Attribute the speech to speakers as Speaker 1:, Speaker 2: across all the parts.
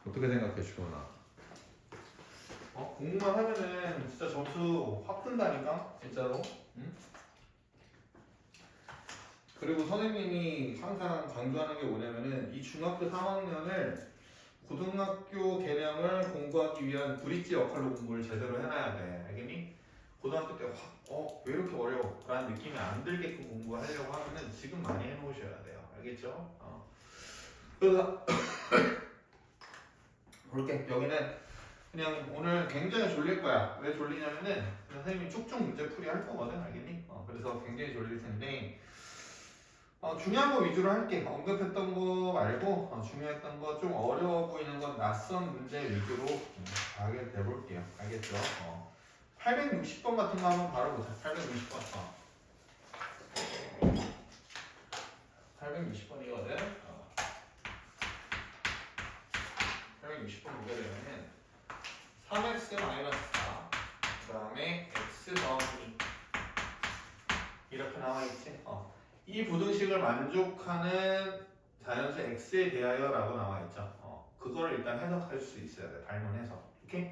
Speaker 1: 어떻게 생각해 주원아? 공부만 하면은 진짜 점수 확 뜬다니까 진짜로. 응? 그리고 선생님이 항상 강조하는 게 뭐냐면은 이 중학교 3학년을 고등학교 개념을 공부하기 위한 브릿지 역할로 공부를 제대로 해놔야 돼. 알겠니? 고등학교 때 확, 왜 이렇게 어려워? 라는 느낌이 안 들게끔 공부하려고 하면은 지금 많이 해놓으셔야 돼요. 알겠죠? 그래서 볼게. 여기는 그냥 오늘 굉장히 졸릴 거야. 왜 졸리냐면은 선생님이 쭉쭉 문제 풀이 할 거거든. 알겠니? 그래서 굉장히 졸릴 텐데 중요한 거 위주로 할게. 언급했던 거 말고 중요했던 거 좀 어려워 보이는 건 낯선 문제 위주로 가게 돼볼게요. 알겠죠? 860번 같은 거 한번 바로 보자. 860번. 860번이거든. 860번 보게 되면은 3x-4 그 다음에 x 더하기 이렇게 나와있지. 이 부등식을 만족하는 자연수 x에 대하여 라고 나와있죠. 그거를 일단 해석할 수 있어야 돼. 발문해서. 오케이?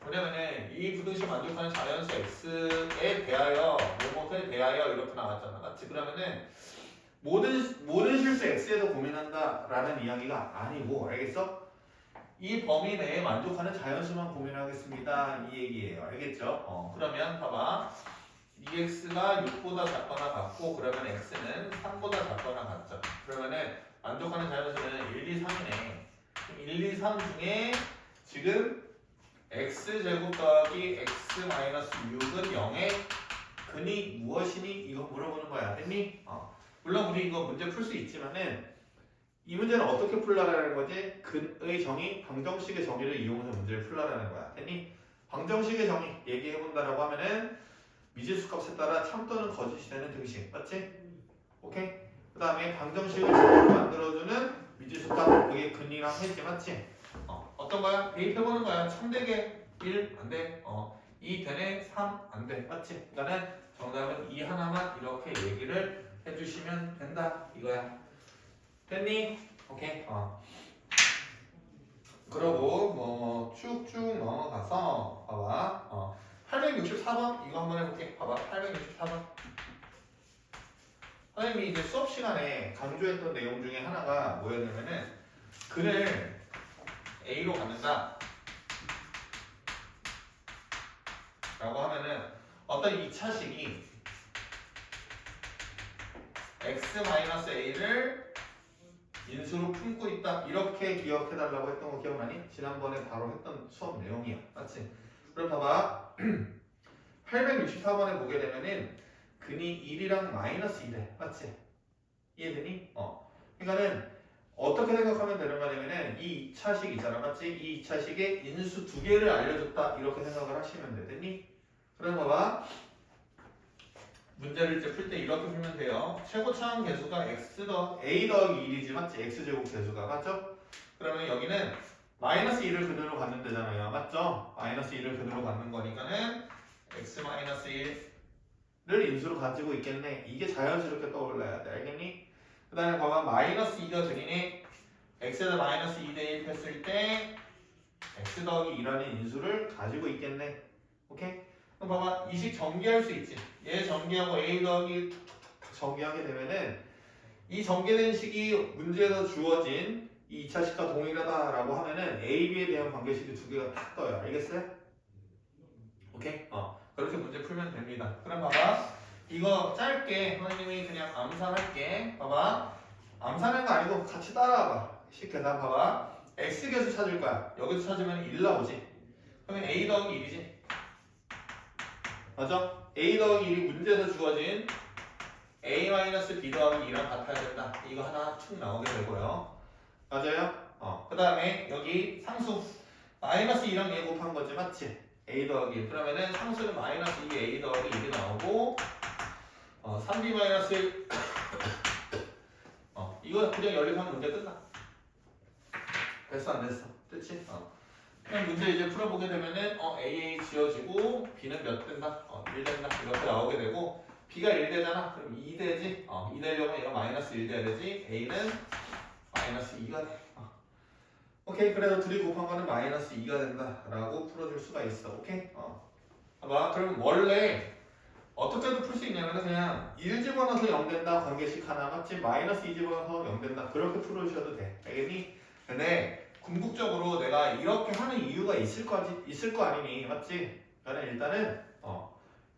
Speaker 1: 왜냐면은 이 부등식 만족하는 자연수 x에 대하여 뭐뭐에 대하여 이렇게 나왔잖아. 맞지? 그러면은 모든 실수 x에서 고민한다 라는 이야기가 아니고, 알겠어? 이 범위 내에 만족하는 자연수만 고민하겠습니다 이 얘기예요. 알겠죠? 그러면 봐봐. 2x가 6보다 작거나 같고 그러면 x는 3보다 작거나 같죠. 그러면은 만족하는 자연수는 1, 2, 3이네. 1, 2, 3 중에 지금 x제곱 더하기 x 마이너스 6은 0의 근이 무엇이니? 이거 물어보는 거야. 됐니? 물론 우리 이거 문제 풀 수 있지만은 이 문제는 어떻게 풀라라는 거지? 근의 정의, 방정식의 정의를 이용해서 문제를 풀라라는 거야. 됐니? 방정식의 정의 얘기해본다라고 하면은 미지수값에 따라 참 또는 거짓이 되는 등식. 맞지? 오케이? 그 다음에 방정식을 제대로 만들어주는 미지수값, 그게 근이랑 해지. 맞지? 어떤 거야? 대입해보는 거야. 참 되게 1 안 돼. 2 되네. 3 안 돼. 맞지? 그러니까는 정답은 2 하나만 이렇게 얘기를 해주시면 된다. 이거야. 됐니? 오케이. 그러고 뭐 쭉쭉 넘어가서 봐봐. 864번 이거 한번 해볼게. 봐봐. 864번. 선생님이 이제 수업 시간에 강조했던 내용 중에 하나가 뭐였냐면은 글을 A로 갖는다 라고 하면은 어떤 2차식이 x-a를 인수로 품고 있다 이렇게 기억해달라고 했던 거 기억나니? 지난번에 바로 했던 수업 내용이야. 맞지? 그럼 봐봐. 864번에 보게 되면은 근이 1이랑 마이너스 2래. 맞지? 이해되니? 그러니까는 어떻게 생각하면 되는 거냐면은 이 2차식 있잖아. 맞지? 이 2차식에 인수 두 개를 알려줬다 이렇게 생각을 하시면 돼. 됐니? 그럼 봐봐. 문제를 이제 풀 때 이렇게 풀면 돼요. 최고차항 계수가 a 더하기 1이지. 맞지? x제곱 계수가. 맞죠? 그러면 여기는 마이너스 1을 그대로 갖는 데잖아요. 맞죠? 마이너스 1을 그대로 갖는 거니까는 x 마이너스 1을 인수로 가지고 있겠네. 이게 자연스럽게 떠올라야 돼. 알겠니? 그 다음에 봐봐. 마이너스 2가 되니 x에다 마이너스 2 대입했을 때 x 더하기 2라는 인수를 가지고 있겠네. 오케이? 그럼 봐봐. 이 식 전개할 수 있지. 얘 전개하고 a 더하기 툭툭툭 전개하게 되면은 이 전개된 식이 문제에서 주어진 이 2차식과 동일하다라고 하면은 a, b에 대한 관계식이 두 개가 딱 떠요. 알겠어요? 오케이? 그렇게 문제 풀면 됩니다. 그럼 봐봐. 이거 짧게 선생님이 그냥 암산할게. 봐봐. 암산하는 거 아니고 같이 따라와봐. 식 계산 봐봐. x계수 찾을 거야. 여기서 찾으면 1 나오지. 그러면 a 더하기 1이지. 맞아? a 더하기 1이 문제에서 주어진 a-b 더하기 2랑 같아야 된다. 이거 하나 툭 나오게 되고요. 맞아요? 그 다음에 여기 상수 마이너스 2랑 얘 곱한 거지. 맞지? a 더하기 1. 그러면은 상수는 마이너스 2 a 더하기 1이 나오고 3b 마이너스 1 이거 그냥 연립하면 문제 끝나. 됐어 안 됐어? 됐지? 그냥 문제 이제 풀어보게 되면은 A 지어지고 B는 몇 된다? 1 된다. 이렇게 나오게 되고 B가 1 되잖아. 그럼 2 되지? 2 되려면 얘가 마이너스 1 돼야 되지. A는 마이너스 2가 돼. 오케이. 그래서 둘이 곱한 거는 마이너스 2가 된다라고 풀어줄 수가 있어. 오케이. 봐봐. 그럼 원래 어떻게도 풀 수 있냐면 그냥 1 집어넣어서 0 된다 관계식 하나 맞지? 마이너스 2 집어넣어서 0 된다 그렇게 풀어주셔도 돼. 알겠니? 근데 궁극적으로 내가 이렇게 하는 이유가 있을 거 아니니 맞지? 그러니까 일단은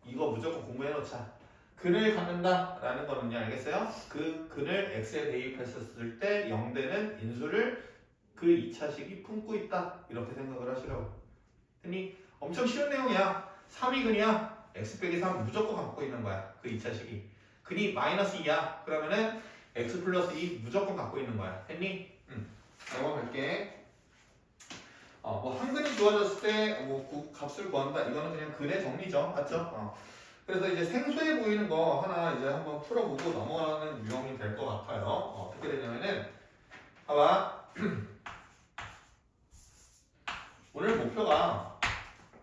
Speaker 1: 이거 무조건 공부해 놓자. 근을 갖는다라는 거는요, 알겠어요? 그 근을 x에 대입했었을 때 0 되는 인수를 그 2차식이 품고 있다 이렇게 생각을 하시라고. 했니? 엄청 쉬운 내용이야. 3이 근이야. x 빼기 3 무조건 갖고 있는 거야. 그 2차식이. 근이 마이너스 2야. 그러면은 x 플러스 2 무조건 갖고 있는 거야. 했니? 넘어갈게. 뭐 한근이 주어졌을 때 뭐 값을 구한다. 이거는 그냥 근의 정리죠. 맞죠? 그래서 이제 생소해 보이는 거 하나 이제 한번 풀어보고 넘어가는 유형이 될 것 같아요. 어떻게 되냐면은 봐봐. 오늘 목표가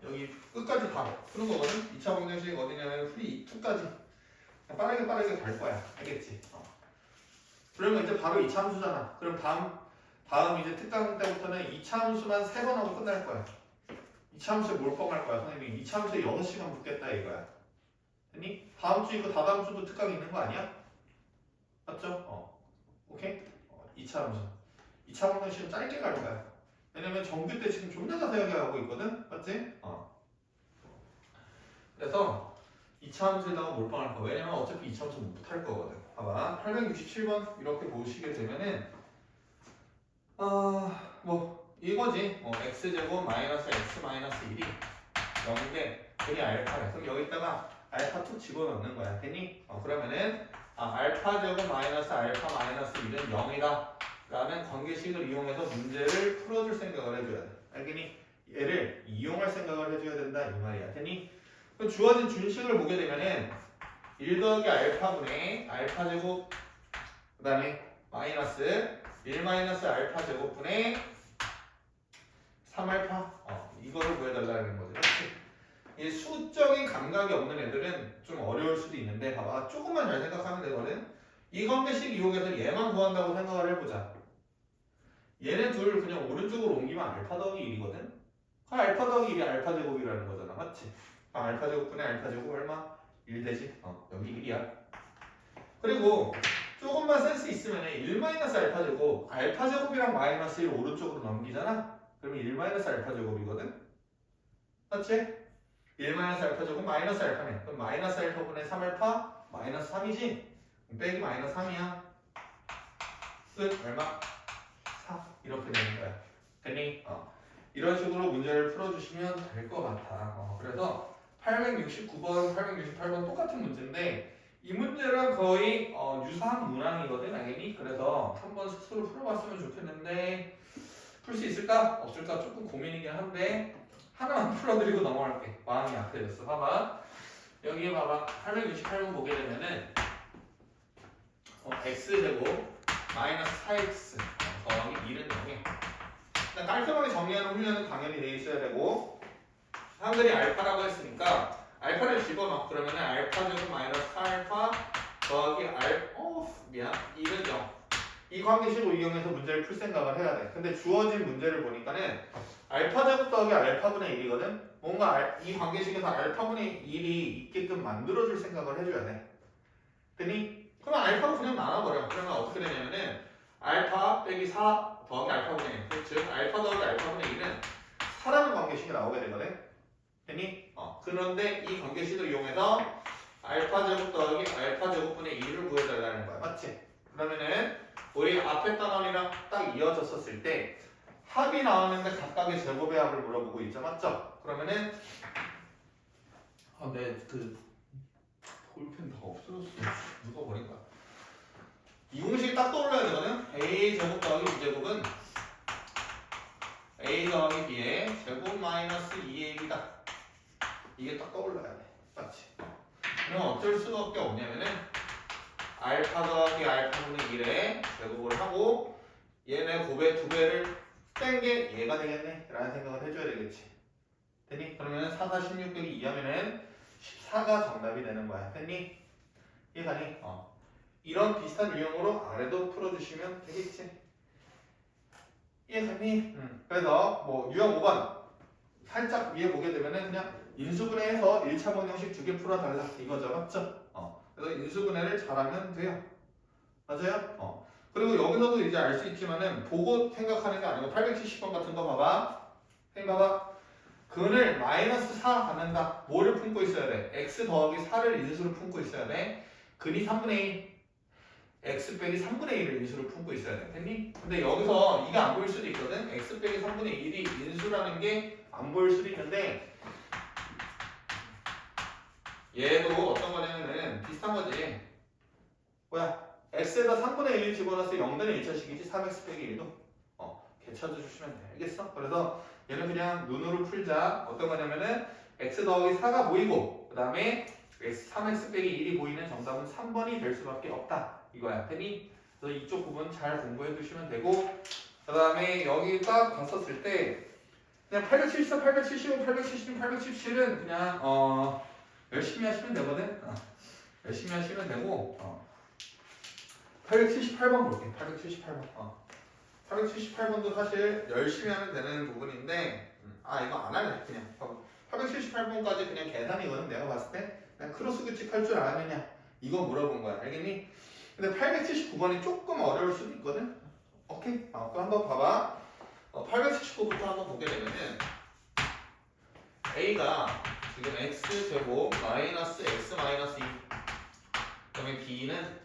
Speaker 1: 여기 끝까지 다 푸는 거거든. 2차 방정식 어디냐면 풀이 2까지 빠르게 갈 거야. 알겠지? 그러면 이제 바로 2차 함수잖아. 그럼 다음 이제 특강 때부터는 2차 함수만 3번 하고 끝날 거야. 2차 함수에 뭘 뻥할 거야? 선생님이 2차 함수에 6시간 붙겠다 이거야. 아니? 다음 주 이거 다다음 주도 특강 있는 거 아니야? 맞죠? 오케이? 2차 함수. 2차 방정식은 짧게 갈 거야. 왜냐면 정규 때 지금 존나 자세하게 하고 있거든? 맞지? 그래서 2차 함수에다가 몰빵할 거야. 왜냐면 어차피 2차 함수 못할 거거든. 봐봐. 867번 이렇게 보시게 되면은 뭐 이거지. x제곱 마이너스 x 마이너스 1이 0인데 그게 알파래. 그럼 여기다가 알파 툭 집어넣는 거야. 됐니? 그러면은 알파 제곱 마이너스 알파 마이너스 1은 0이다 라는 관계식을 이용해서 문제를 풀어줄 생각을 해줘야 돼. 알겠니? 얘를 이용할 생각을 해줘야 된다 이 말이야. 됐니? 그럼 주어진 준식을 보게 되면은 1 더하기 알파분의 알파 제곱 그 다음에 마이너스 1 마이너스 알파 제곱분의 3알파 이거를 구해달라는 거지. 그렇지? 이 수적인 감각이 없는 애들은 좀 어려울 수도 있는데 봐봐. 조금만 잘 생각하면 되거든. 이 관계식 이용해서 얘만 구한다고 생각을 해보자. 얘네 둘 그냥 오른쪽으로 옮기면 알파 더하기 1이거든. 알파 더하기 1이 알파 제곱이라는 거잖아. 맞지? 알파 제곱분의 알파 제곱 얼마? 1 되지? 여기 1이야. 그리고 조금만 센스 있으면 1 마이너스 알파 제곱 알파 제곱이랑 마이너스 1 오른쪽으로 넘기잖아. 그러면 1 마이너스 알파 제곱이거든. 맞지? 1 마이너스 알파 제곱 마이너스 알파네. 그럼 마이너스 알파분의 3알파 마이너스 3이지? 빼기 마이너스 3이야. 끝. 얼마? 4. 이렇게 되는 거야. 됐니? 이런 식으로 문제를 풀어주시면 될 것 같아. 그래서 869번, 868번 똑같은 문제인데 이 문제랑 거의 유사한 문항이거든. 알겠니? 그래서 한번 스스로 풀어봤으면 좋겠는데 풀 수 있을까? 없을까? 조금 고민이긴 한데 하나만 풀어드리고 넘어갈게. 마음이 약해졌어. 봐봐. 여기 봐봐. 868번 보게 되면은 x제곱 마이너스 4x 더하기 1은 0이야. 깔끔하게 정리하는 훈련은 당연히 돼 있어야 되고 한글이 알파라고 했으니까 알파를 집어넣어. 그러면은 알파 제곱 마이너스 4알파 더하기 미안 1은 0. 이 관계식을 이용해서 문제를 풀 생각을 해야 돼. 근데 주어진 문제를 보니까는 알파 제곱 더하기 알파분의 1이거든? 뭔가 이 관계식에서 알파분의 1이 있게끔 만들어줄 생각을 해줘야 돼. 됐니? 그러면 알파가 그냥 나눠버려. 그러면 어떻게 되냐면은 알파 빼기 4 더하기 알파분의 1. 즉 알파 더하기 알파분의 1은 4라는 관계식이 나오게 되거든? 됐니? 그런데 이 관계식을 이용해서 알파 제곱 더하기 알파 제곱분의 1을 구해달라는 거야. 맞지? 그러면은 우리 앞에 단원이랑 딱 이어졌었을 때 합이 나왔는데 각각의 제곱의 합을 물어보고 있죠. 맞죠? 그러면은 내 그 볼펜 다 없어졌어. 누가 버린 거야? 이 공식이 딱 떠올라야 되거든? a 제곱 더하기 b제곱은 a 더하기 b의 제곱 마이너스 2ab다. 이게 딱 떠올라야 돼. 맞지? 그럼 어쩔 수밖에 없냐면은 알파 더하기 알파분의 1에 제곱을 하고 얘네 곱의 2배를 뺀 게 얘가 되겠네 라는 생각을 해줘야 되겠지. 됐니? 그러면 4, 4, 16 빼기 2 하면은 14가 정답이 되는 거야. 됐니? 이해가니? 이런 비슷한 유형으로 아래도 풀어주시면 되겠지. 이해됐니? 그래서 뭐 유형 5번 살짝 위에 보게 되면은 그냥 인수분해해서 1차 방정식 2개 풀어달라 이거죠, 맞죠? 그래서 인수분해를 잘하면 돼요. 맞아요? 그리고 여기서도 이제 알 수 있지만은 보고 생각하는 게 아니고 870번 같은 거 봐봐. 봐봐. 근을 마이너스 4 받는다. 뭐를 품고 있어야 돼? x 더하기 4를 인수로 품고 있어야 돼. 근이 3분의 1. x 빼기 3분의 1을 인수로 품고 있어야 돼. 됐니? 근데 여기서 이게 안 보일 수도 있거든. x 빼기 3분의 1이 인수라는 게 안 보일 수도 있는데 얘도 어떤 거냐면은 비슷한 거지. 뭐야? x에다 3분의 1을 집어넣어서 0되는 1차식이지 3x 빼기 1도 걔 찾아주시면 돼. 알겠어? 그래서 얘는 그냥 눈으로 풀자. 어떤 거냐면은 x 더하기 4가 보이고 그 다음에 3x 빼기 1이 보이는 정답은 3번이 될 수밖에 없다. 이거야. 됐니? 그래서 이쪽 부분 잘 공부해 두시면 되고 그 다음에 여기 딱 봤었을 때 그냥 874, 875, 876, 877은 그냥 열심히 하시면 되거든. 열심히 하시면 되고 878번 볼게. 878번. 878번도 사실 열심히 하면 되는 부분인데 이거 안 할래. 그냥 878번까지 그냥 계산이거든. 내가 봤을 때 그냥 크로스 규칙 할 줄 아느냐 이거 물어본 거야. 알겠니? 근데 879번이 조금 어려울 수도 있거든. 오케이? 그럼 한번 봐봐. 879부터 한번 보게 되면은 A가 지금 x제곱 마이너스 x 마이너스 2 그다음에 B는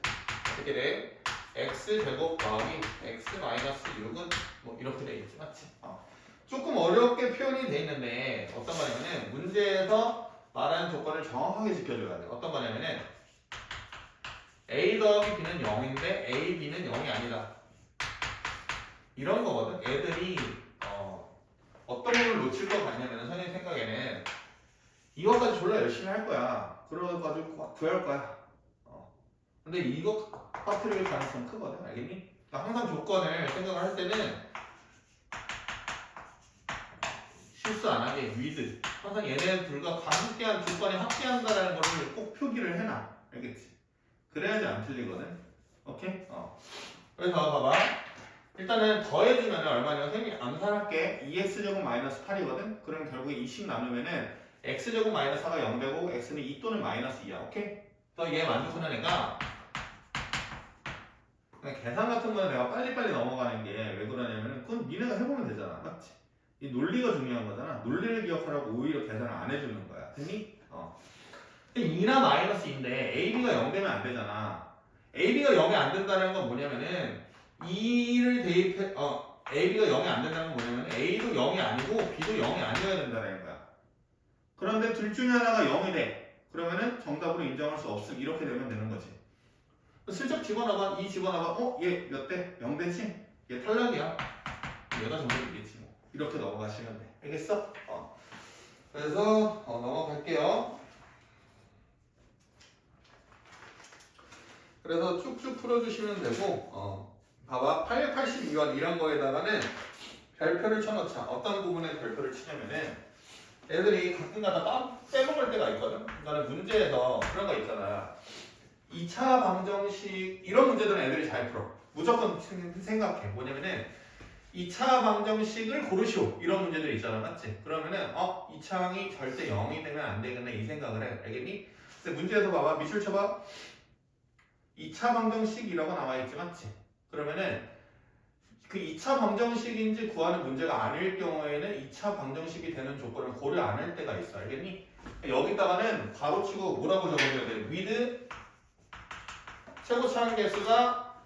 Speaker 1: 어떻게 돼? x제곱 더하기 x 마이너스 6은 뭐 이렇게 돼 있지, 맞지? 조금 어렵게 표현이 돼 있는데 어떤 거냐면은 문제에서 말하는 조건을 정확하게 지켜줘야 돼. 어떤 거냐면은 a 더하기 b는 0인데 a, b는 0이 아니다. 이런 거거든. 애들이 어떤 부분을 놓칠 것 같냐면은 선생님 생각에는 이것까지 졸라 열심히 할 거야. 그래가지고 구할 거야. 근데 이거 빠뜨릴 가능성이 크거든. 알겠니? 그러니까 항상 조건을 생각을 할 때는 실수 안 하게 with 항상 얘네들과 함께한 조건이 합계한다라는 것을 꼭 표기를 해놔. 알겠지? 그래야지 안 틀리거든. 오케이? 그래서 봐봐. 일단은 더해주면 얼마냐? 선생님이 암산할게. 2x제곱 마이너스 8이거든? 그러면 결국에 2씩 나누면은 x제곱 마이너스 4가 0 되고 x는 2 또는 마이너스 2야. 오케이? 그래서 얘 만족하는 애가 그냥 계산 같은 거는 내가 빨리빨리 넘어가는 게 왜 그러냐면은 그건 니네가 해보면 되잖아. 맞지? 이 논리가 중요한 거잖아. 논리를 기억하라고 오히려 계산을 안 해주는 거야. 됐니? 2나 마이너스 2인데 AB가 0 되면 안 되잖아. AB가 0이 안 된다는 건 뭐냐면은 2를 대입해 AB가 0이 안 된다는 건 뭐냐면 A도 0이 아니고 B도 0이 아니어야 된다는 거야. 그런데 둘 중에 하나가 0이 돼. 그러면은 정답으로 인정할 수 없음. 이렇게 되면 되는 거지. 슬쩍 집어넣어봐. 2 집어넣어봐. 얘 몇 대? 0 대지? 얘 탈락이야. 얘가 정답이겠지 뭐. 이렇게 넘어가시면 돼. 알겠어? 그래서 넘어갈게요. 그래서 쭉쭉 풀어주시면 되고 봐봐. 882번 이런 거에다가는 별표를 쳐놓자. 어떤 부분에 별표를 치냐면은 애들이 가끔가다 빼먹을 때가 있거든. 그러니까 문제에서 그런 거 있잖아. 2차 방정식 이런 문제들은 애들이 잘 풀어. 무조건 생각해. 뭐냐면은 2차 방정식을 고르시오. 이런 문제들이 있잖아. 맞지? 그러면은 2차항이 절대 0이 되면 안 되겠네. 이 생각을 해. 알겠니? 근데 문제에서 봐봐. 밑줄 쳐봐. 2차 방정식이라고 나와있지. 맞지? 그러면은 그 2차 방정식인지 구하는 문제가 아닐 경우에는 2차 방정식이 되는 조건을 고려 안 할 때가 있어. 알겠니? 여기다가는 가로치고 뭐라고 적어줘야 돼? with 최고 차항 개수가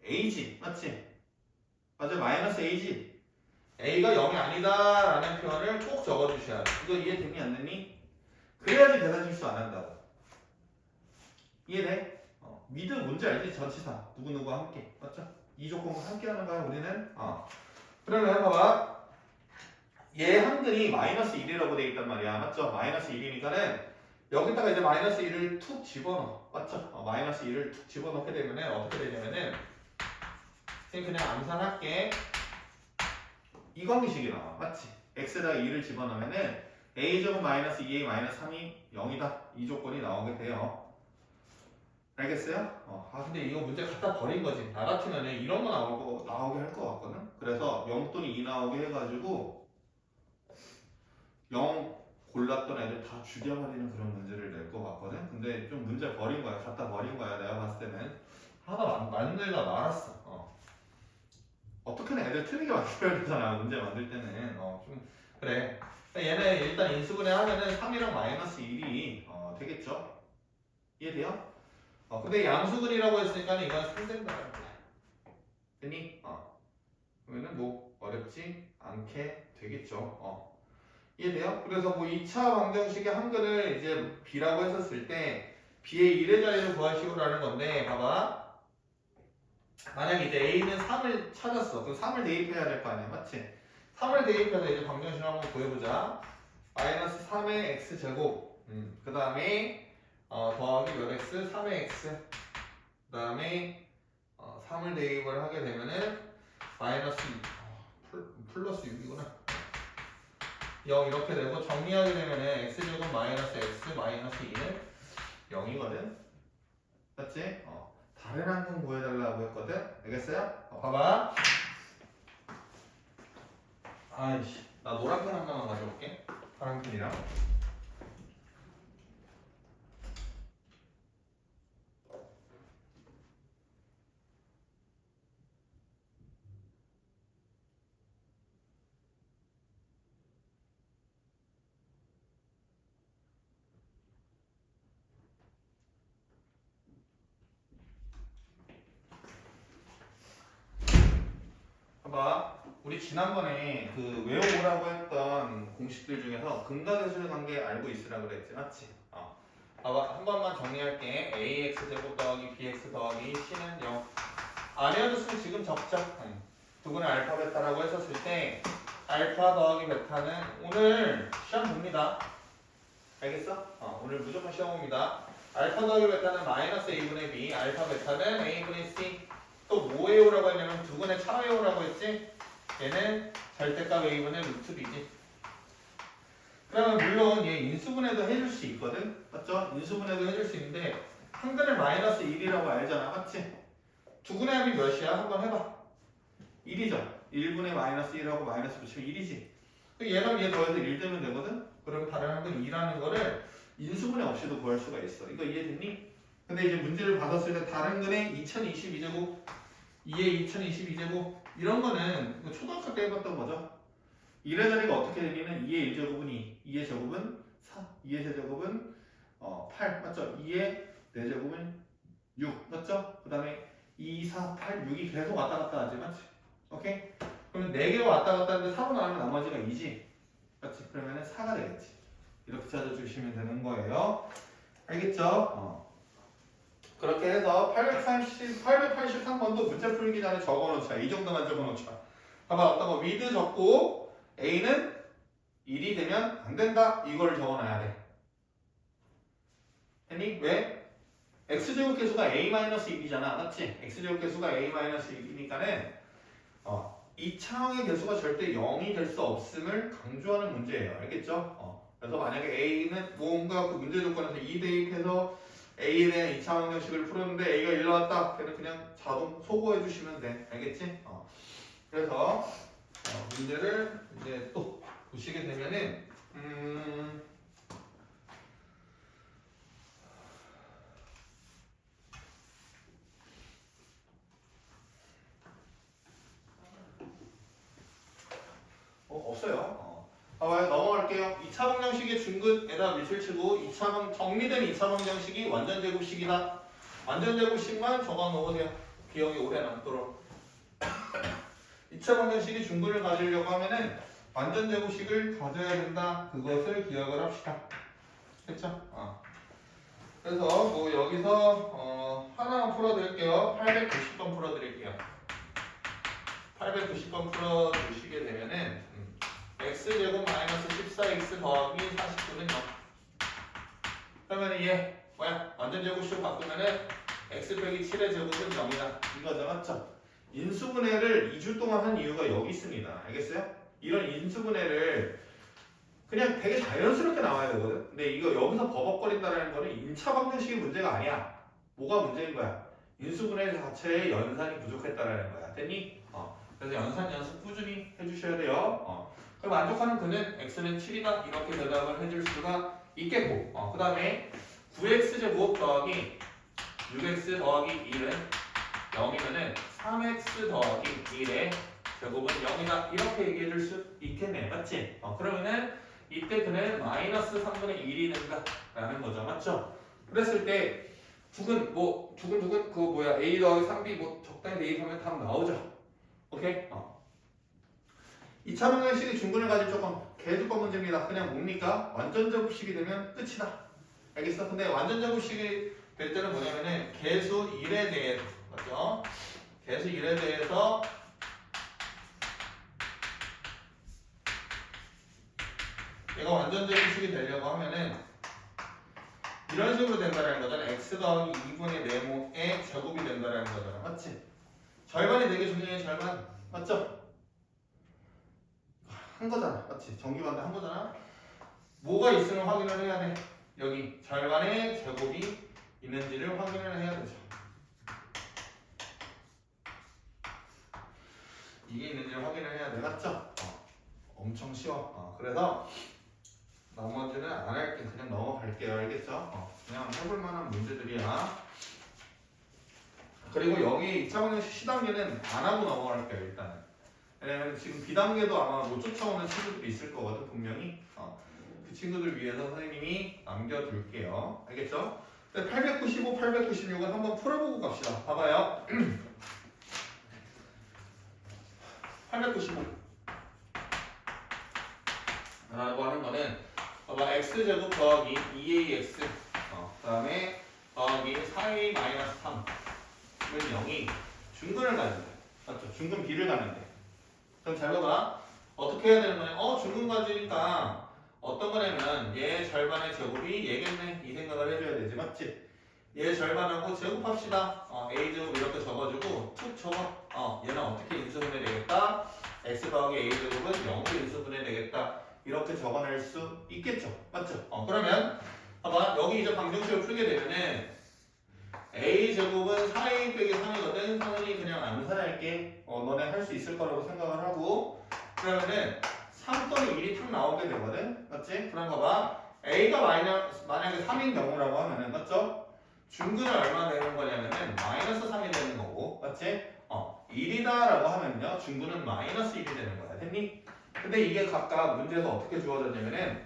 Speaker 1: a지. 맞지? 맞아. 마이너스 a지. a가 0이 아니다 라는 표현을 꼭 적어주셔야 돼. 이거 이해되니 안 되니? 그래야지 계산 실수 안 한다고. 이해돼? with 뭔지 알지? 전치사 누구누구와 함께. 맞죠? 이 조건과 함께 하는 거야 우리는. 그러면 봐봐. 얘 한근이 마이너스 1이라고 돼 있단 말이야. 맞죠? 마이너스 1이니까는 여기다가 이제 마이너스 1을 툭 집어넣어. 맞죠? 마이너스 1을 툭 집어넣게 되면은 어떻게 되냐면은 그냥 암산할게. 이 관계식이 나와. 맞지? x에다가 2를 집어넣으면은 a제곱 마이너스 2a 마이너스 3이 0이다. 이 조건이 나오게 돼요. 알겠어요? 근데 이거 문제 갖다 버린 거지. 나 같으면 이런 거 나오게 할 것 같거든. 그래서 0 또는 2 나오게 해가지고 0 골랐던 애들 다 죽여버리는 그런 문제를 낼 것 같거든. 근데 좀 문제 버린 거야. 갖다 버린 거야. 내가 봤을 때는 하나 만들다 말았어. 어떻게든 애들 틀리게 만들어야 되잖아. 문제 만들 때는 좀 그래. 얘네 일단 인수분해 하면은 3이랑 마이너스 1이 되겠죠? 이해돼요? 근데 양수근이라고 했으니까 이건 3된다. 됐니? 그러면은 뭐 어렵지 않게 되겠죠. 이해돼요? 그래서 뭐 2차 방정식의 한글을 이제 B라고 했었을 때 B의 1의 자리를 구하시고 라는 건데 봐봐. 만약에 이제 A는 3을 찾았어. 그럼 3을 대입해야 될 거 아니야. 맞지? 3을 대입해서 이제 방정식을 한번 구해보자. 마이너스 3의 x제곱 그 다음에 더하기 몇 x? 3의 x 그 다음에 3을 대입을 하게 되면은 마이너스 6 플러스 6이구나 0 이렇게 되고 정리하게 되면은 x제곱 마이너스 x 마이너스 2는 0이거든 맞지? 다른 한근 구해달라고 했거든 알겠어요? 봐봐 아이씨 나 노란 펜 하나만 가져올게 파란 펜이랑 봐봐 우리 지난번에 그 외워보라고 했던 공식들 중에서 근각의수의 관계 알고 있으라 그랬지 맞지? 봐봐 한 번만 정리할게 ax 제곱 더하기 bx 더하기 c는 0 아니어줬으면 지금 적자 두분의 알파 베타라고 했었을 때 알파 더하기 베타는 오늘 시험 봅니다 알겠어? 오늘 무조건 시험 봅니다 알파 더하기 베타는 마이너스 a분의 b 알파 베타는 a분의 c 또 뭐 외우라고 했냐면 두근의 차 외우라고 했지? 얘는 절대값 a분의 루트 b지 그러면 물론 얘 인수분해도 해줄 수 있거든? 맞죠? 인수분해도 해줄 수 있는데 한근을 마이너스 1이라고 알잖아 맞지? 두근의 합이 몇이야? 한번 해봐 1이죠? 1분의 마이너스 1하고 마이너스 붙이면 1이지 얘랑 얘 더해서 1 되면 되거든? 그러면 다른 한근 2라는 거를 인수분해 없이도 구할 수가 있어 이거 이해됐니? 근데 이제 문제를 받았을 때 다른 근의 2022제곱 2의 2022제곱 이런 거는 초등학교 때 해봤던 거죠 1의 자리가 어떻게 되냐면 2의 1제곱은 2 2의 제곱은 4 2의 세제곱은 8 맞죠? 2의 4제곱은 6 맞죠? 그 다음에 2, 4, 8, 6이 계속 왔다 갔다 하지 맞지? 오케이? 그러면 4개가 왔다 갔다 하는데 4로 나누면 나머지가 2지 맞지? 그러면 4가 되겠지 이렇게 찾아주시면 되는 거예요 알겠죠? 그렇게 해서 883번도 문제 풀기 전에 적어놓자. 이 정도만 적어놓자. 봐봐, 어떤 거 with 적고 a는 1이 되면 안 된다. 이걸 적어놔야 돼. 했니? 왜? x제곱 계수가 a-1이잖아. 맞지? x제곱 계수가 a-1이니까는 이차항의 계수가 절대 0이 될 수 없음을 강조하는 문제예요. 알겠죠? 그래서 만약에 a는 뭔가 그 문제 조건에서 2 대입해서 A에 대한 2차 방정식을 풀었는데 A가 1 나왔다. 걔는 그냥 자동 소거해 주시면 돼. 알겠지? 그래서 문제를 이제 또 보시게 되면은 없어요. 봐봐요. 넘어갈게요. 2차 방정식의 중근에다 밑을 치고 정리된 2차 방정식이 완전 제곱식이다. 완전 제곱식만 적어 놓으세요. 기억이 오래 남도록. 2차 방정식이 중근을 가지려고 하면은 완전 제곱식을 가져야 된다. 그것을 기억을 합시다. 됐죠? 그래서 뭐 여기서 하나만 풀어드릴게요. 890번 풀어드릴게요. 890번 풀어주시게 되면은 x제곱 마이너스 14x 더하기 49는 0 그러면 얘 뭐야? 완전 제곱식으로 바꾸면은 x 빼기 7의 제곱은 0이다 이거죠 맞죠? 인수분해를 2주 동안 한 이유가 여기 있습니다 알겠어요? 이런 인수분해를 그냥 되게 자연스럽게 나와야 되거든 근데 이거 여기서 버벅거린다는 거는 1차 방정식의 문제가 아니야 뭐가 문제인 거야? 인수분해 자체의 연산이 부족했다라는 거야. 됐니? 그래서 연산 연습 꾸준히 해주셔야 돼요. 그럼 만족하는 그는 x는 7이다 이렇게 대답을 해줄 수가 있겠고 그 다음에 9x제곱 더하기 6x 더하기 1은 0이면은 3x 더하기 1의 제곱은 0이다 이렇게 얘기해 줄 수 있겠네. 맞지? 그러면은 이때 그는 마이너스 3분의 1이 된다 라는 거죠. 맞죠? 그랬을 때 두근두근 그거 뭐야 a 더하기 3b 뭐 적당히 대입하면 답 나오죠. 오케이? 2차 방정식이 중근을 가진 조건 개수법 문제입니다. 그냥 뭡니까? 완전 제곱식이 되면 끝이다. 알겠어? 근데 완전 제곱식이 될 때는 뭐냐면은 개수 1에 대해서 맞죠? 개수 1에 대해서 얘가 완전 제곱식이 되려고 하면은 이런 식으로 된다는 거잖아. x 더하기 2분의 네모의 제곱이 된다는 거잖아. 맞지? 절반이 4개 중에 절반 맞죠? 한 거잖아. 맞지? 정규반대 한 거잖아. 뭐가 있으면 확인을 해야 돼. 여기 절반의 제곱이 있는지를 확인을 해야 되죠. 이게 있는지를 확인을 해야 돼. 맞죠? 엄청 쉬워. 그래서 나머지는 안 할게. 그냥 넘어갈게요. 알겠죠? 그냥 해볼 만한 문제들이야. 그리고 여기 2차 방정식 C단계는 안 하고 넘어갈게요. 일단은. 왜냐면 지금 B단계도 아마 못 쫓아오는 친구들이 있을 거거든. 분명히. 그 친구들 위해서 선생님이 남겨둘게요. 알겠죠? 895, 896은 한번 풀어보고 갑시다. 봐봐요. 895 라고 하는 거는 봐봐 x제곱 더하기 2ax 그 다음에 더하기 4a 마이너스 3은 0이 중근을 가진대. 맞죠? 중근 b를 가는데. 그럼 잘 봐봐. 어떻게 해야 되는 거냐? 중근 가지니까 어떤 거냐면 얘 절반의 제곱이 얘겠네. 이 생각을 해줘야 되지. 맞지? 얘 절반하고 제곱합시다. a제곱 이렇게 적어주고 툭 적어. 얘는 어떻게 인수분해 되겠다? x 더하기 a제곱은 0으로 인수분해 되겠다. 이렇게 적어낼 수 있겠죠. 맞죠? 그러면 봐봐. 여기 이제 방정식을 풀게 되면은 a제곱은 4a 빼기 3이거든. 성은이 그냥 암산할게. 너네 할 수 있을 거라고 생각을 하고 그러면은 3 더하기 1이 탁 나오게 되거든. 맞지? 그럼 봐봐. a가 만약에 3인 경우라고 하면은 맞죠? 중근은 얼마 되는 거냐면은 마이너스 3이 되는 거고 맞지? 1이다 라고 하면요 중근은 마이너스 1이 되는 거야. 됐니? 근데 이게 각각 문제에서 어떻게 주어졌냐면은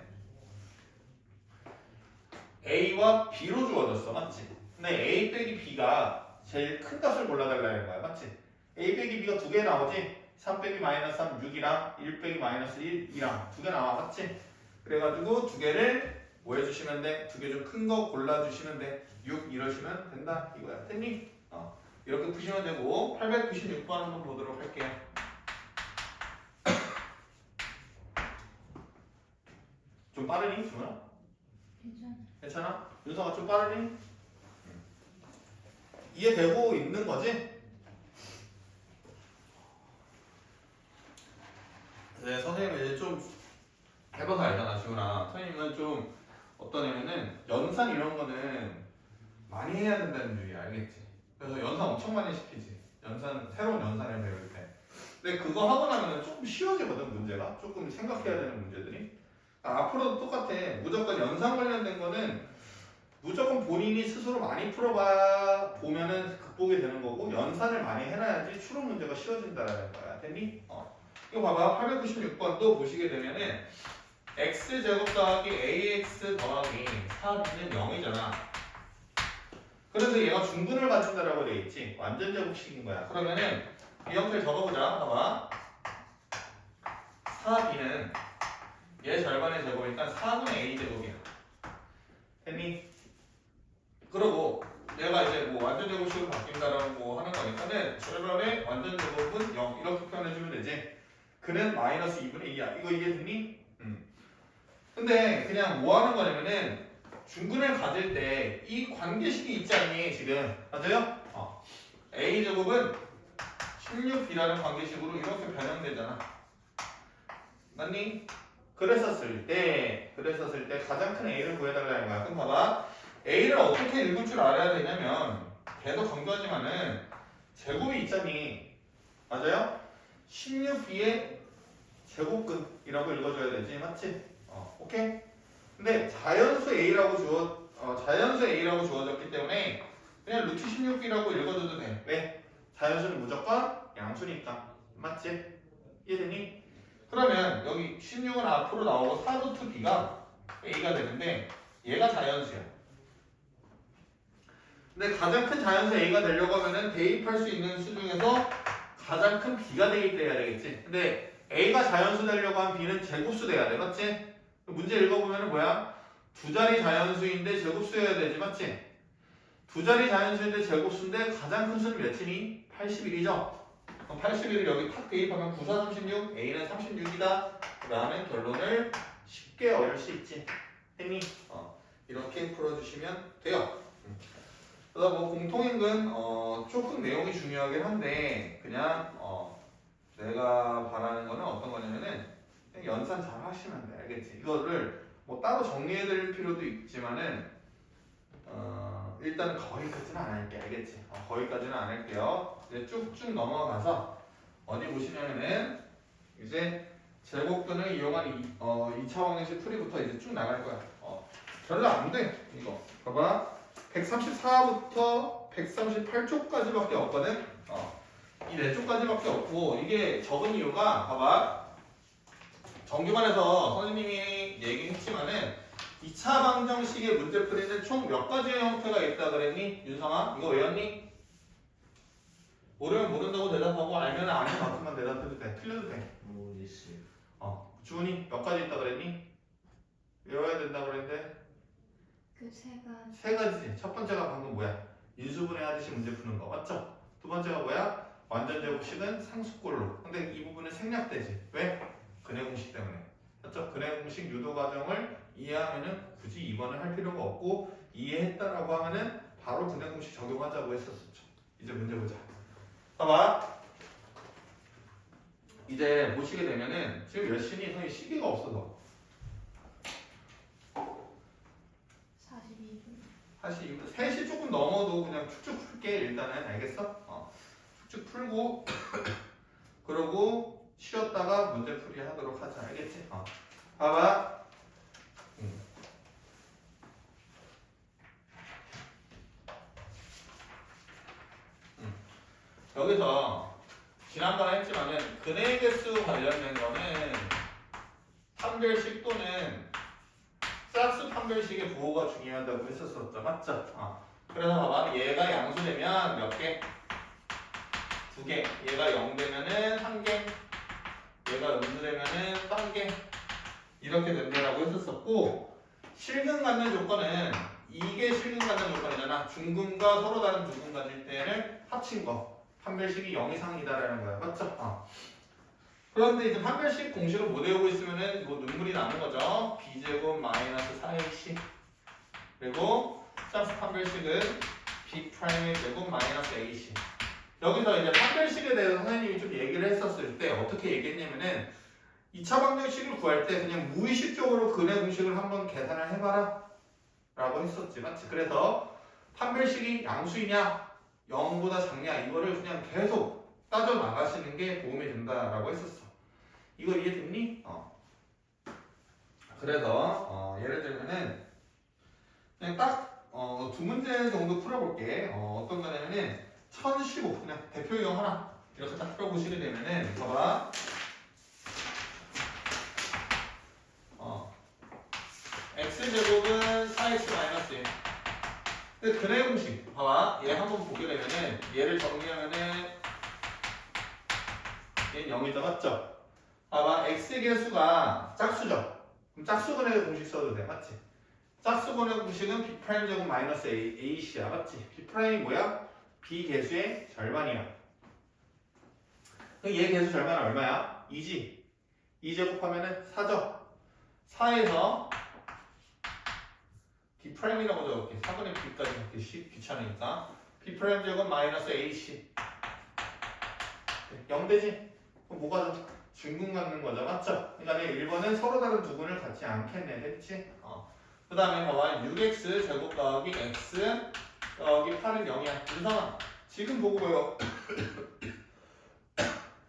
Speaker 1: a와 b로 주어졌어. 맞지? 근데 a 빼기 b가 제일 큰 값을 골라달라는 거야. 맞지? a 빼기 b가 두 개 나오지? 3 빼기 마이너스 3 6이랑 1 빼기 마이너스 1 2랑 두 개 나와. 맞지? 그래가지고 두 개를 뭐 해주시면 돼? 두 개 좀 큰 거 골라주시면 돼. 6 이러시면 된다 이거야. 됐니? 이렇게 푸시면 되고 896번 한번 보도록 할게요. 좀 빠르니? 주문아? 괜찮아? 윤서가 좀 빠르니? 이해되고 있는 거지? 네, 선생님은 이제 좀 해봐서 알잖아, 지훈아. 선생님은 좀 어떤 애면은 연산 이런 거는 많이 해야 된다는 주의야, 알겠지? 그래서 연산 엄청 많이 시키지. 새로운 연산을 배울 때. 근데 그거 하고 나면 조금 쉬워지거든, 문제가. 조금 생각해야 되는 문제들이. 앞으로도 똑같아. 무조건 연산 관련된 거는 무조건 본인이 스스로 많이 보면은 극복이 되는 거고 연산을 많이 해놔야지 추론 문제가 쉬워진다는 거야. 됐니? 이거 봐봐. 896번도 보시게 되면은 x제곱 더하기 ax 더하기 4b는 0이잖아. 그래서 얘가 중근을 가진다라고 돼 있지. 완전 제곱식인 거야. 그러면은 이 형태를 적어보자. 봐봐. 4b는 얘 절반의 제곱이니까 4분의 a제곱이야. 됐니? 그리고 얘가 이제 뭐 완전 제곱식으로 바뀐다라고 하는 거니까는 절반의 완전 제곱은 0 이렇게 표현해주면 되지. 그는 마이너스 2분의 2야. 이거 이해됐니? 근데 그냥 뭐 하는 거냐면은 중근을 가질 때 이 관계식이 있지 않니 지금 맞아요? a제곱은 16b라는 관계식으로 이렇게 변형되잖아. 맞니? 그랬었을 때 가장 큰 a를 구해달라는 거야. 그럼 봐봐. A를 어떻게 읽을 줄 알아야 되냐면 계속 강조하지만은 제곱이 있잖니. 맞아요? 16B의 제곱근이라고 읽어줘야 되지. 맞지? 오케이? 근데 자연수 A라고 주어졌기 때문에 그냥 루트 16B라고 읽어줘도 돼. 왜? 자연수는 무조건 양수니까. 맞지? 이해되니? 그러면 여기 16은 앞으로 나오고 4루트 B가 A가 되는데 얘가 자연수야. 근데 가장 큰 자연수 A가 되려고 하면은 대입할 수 있는 수 중에서 가장 큰 B가 대입돼야 되겠지. 근데 A가 자연수 되려고 하면 B는 제곱수 돼야 돼. 맞지? 문제 읽어보면은 뭐야? 두 자리 자연수인데 제곱수여야 되지. 맞지? 두 자리 자연수인데 제곱수인데 가장 큰 수는 몇이니? 81이죠? 81을 여기 탁 대입하면 9, 4, 36, A는 36이다. 그 다음에 결론을 쉽게 얻을 수 있지. 했니? 이렇게 풀어주시면 돼요. 그래서 뭐 공통인근 조금 내용이 중요하긴 한데 그냥 내가 바라는 거는 어떤 거냐면은 그냥 연산 잘 하시면 돼. 알겠지? 이거를 뭐 따로 정리해 드릴 필요도 있지만은 일단 거기까지는 안 할게. 알겠지? 거기까지는 안 할게요. 이제 쭉쭉 넘어가서 어디 보시냐면은 이제 제곱근을 이용한 2차 방정식 풀이부터 이제 쭉 나갈 거야. 별로 안 돼. 이거 봐봐. 134부터 138쪽까지밖에 없거든. 이 네 쪽까지밖에 없고 이게 적은 이유가 봐봐. 정규반에서 선생님이 얘기했지만은 2차 방정식의 문제 풀이는 총 몇 가지의 형태가 있다 그랬니? 윤성아 이거 외웠니? 모르면 모른다고 대답하고 알면 아는 만큼만 대답해도 돼. 틀려도 돼.
Speaker 2: 모르겠어요.
Speaker 1: 주은이 몇 가지 있다 그랬니? 외워야 된다 그랬는데
Speaker 3: 그 세 가지.
Speaker 1: 세 가지지. 첫 번째가 방금 뭐야? 인수분해 하듯이 문제 푸는 거 맞죠? 두 번째가 뭐야? 완전 제곱식은 상수꼴로. 근데 이 부분은 생략되지. 왜? 근해 공식 때문에. 맞죠? 근해 공식 유도 과정을 이해하면은 굳이 2번을 할 필요가 없고 이해했다라고 하면은 바로 근해 공식 적용하자고 했었죠. 이제 문제 보자. 봐봐. 이제 보시게 되면은 지금 몇 시니? 선생님 시계가 없어서
Speaker 3: 42분.
Speaker 1: 사실 3시 조금 넘어도 그냥 쭉쭉 풀게 일단은. 알겠어? 쭉쭉 풀고 그러고 쉬었다가 문제풀이 하도록 하자. 알겠지? 봐봐. 여기서 지난번에 했지만은 근해 개수 관련된 거는 판별식 또는 짝수 판별식의 부호가 중요하다고 했었었죠. 맞죠? 그래서 봐봐. 얘가 양수되면 몇 개? 2개. 얘가 0 되면은 1개. 얘가 음수되면은 1개. 이렇게 된다라고 했었었고 실근 갖는 조건은 이게 실근 갖는 조건이잖아. 중근과 서로 다른 두근 가질 때를 합친 거. 판별식이 0 이상이다라는 거야. 맞죠? 그런데 이제 판별식 공식을 못 외우고 있으면은 뭐 눈물이 나는 거죠. b제곱 마이너스 4ac 그리고 짝수 판별식은 b'의 제곱 마이너스 ac. 여기서 이제 판별식에 대해서 선생님이 좀 얘기를 했었을 때 어떻게 얘기했냐면은 2차 방정식을 구할 때 그냥 무의식적으로 근해 공식을 한번 계산을 해봐라 라고 했었지. 맞지? 그래서 판별식이 양수이냐 0보다 작냐 이거를 그냥 계속 따져 나가시는 게 도움이 된다라고 했었어. 이거 이해됐니? 그래서 예를 들면은 그냥 딱 두 문제 정도 풀어볼게. 어떤 거냐면은 1015 그냥 대표 유형 하나 이렇게 딱 풀어보시게 되면은 봐봐. x제곱은 4x-1. 근데 근해 공식 봐봐. 얘 한번 보게 되면은 얘를 정리하면은 얘는 0이다. 맞죠? 봐봐. x의 개수가 짝수죠. 그럼 짝수 근해 공식 써도 돼. 맞지? 짝수 근해 공식은 b'제곱 마이너스 ac야. 맞지? b'이 뭐야? b 개수의 절반이야. 그럼 얘 개수 절반은 얼마야? 2지? 2제곱하면은 4죠? 4에서 b'이라고 적을게. 4분의 b까지 적기 귀찮으니까 b'제곱 마이너스 ac 0 되지? 그럼 뭐가 중근 갖는 거죠. 맞죠? 그러니까 1번은 서로 다른 두근을 갖지 않겠네. 됐지? 그 다음에 봐봐 6x 제곱 더하기 x 더하기 8은 0이야. 윤성아 지금 보고 보여.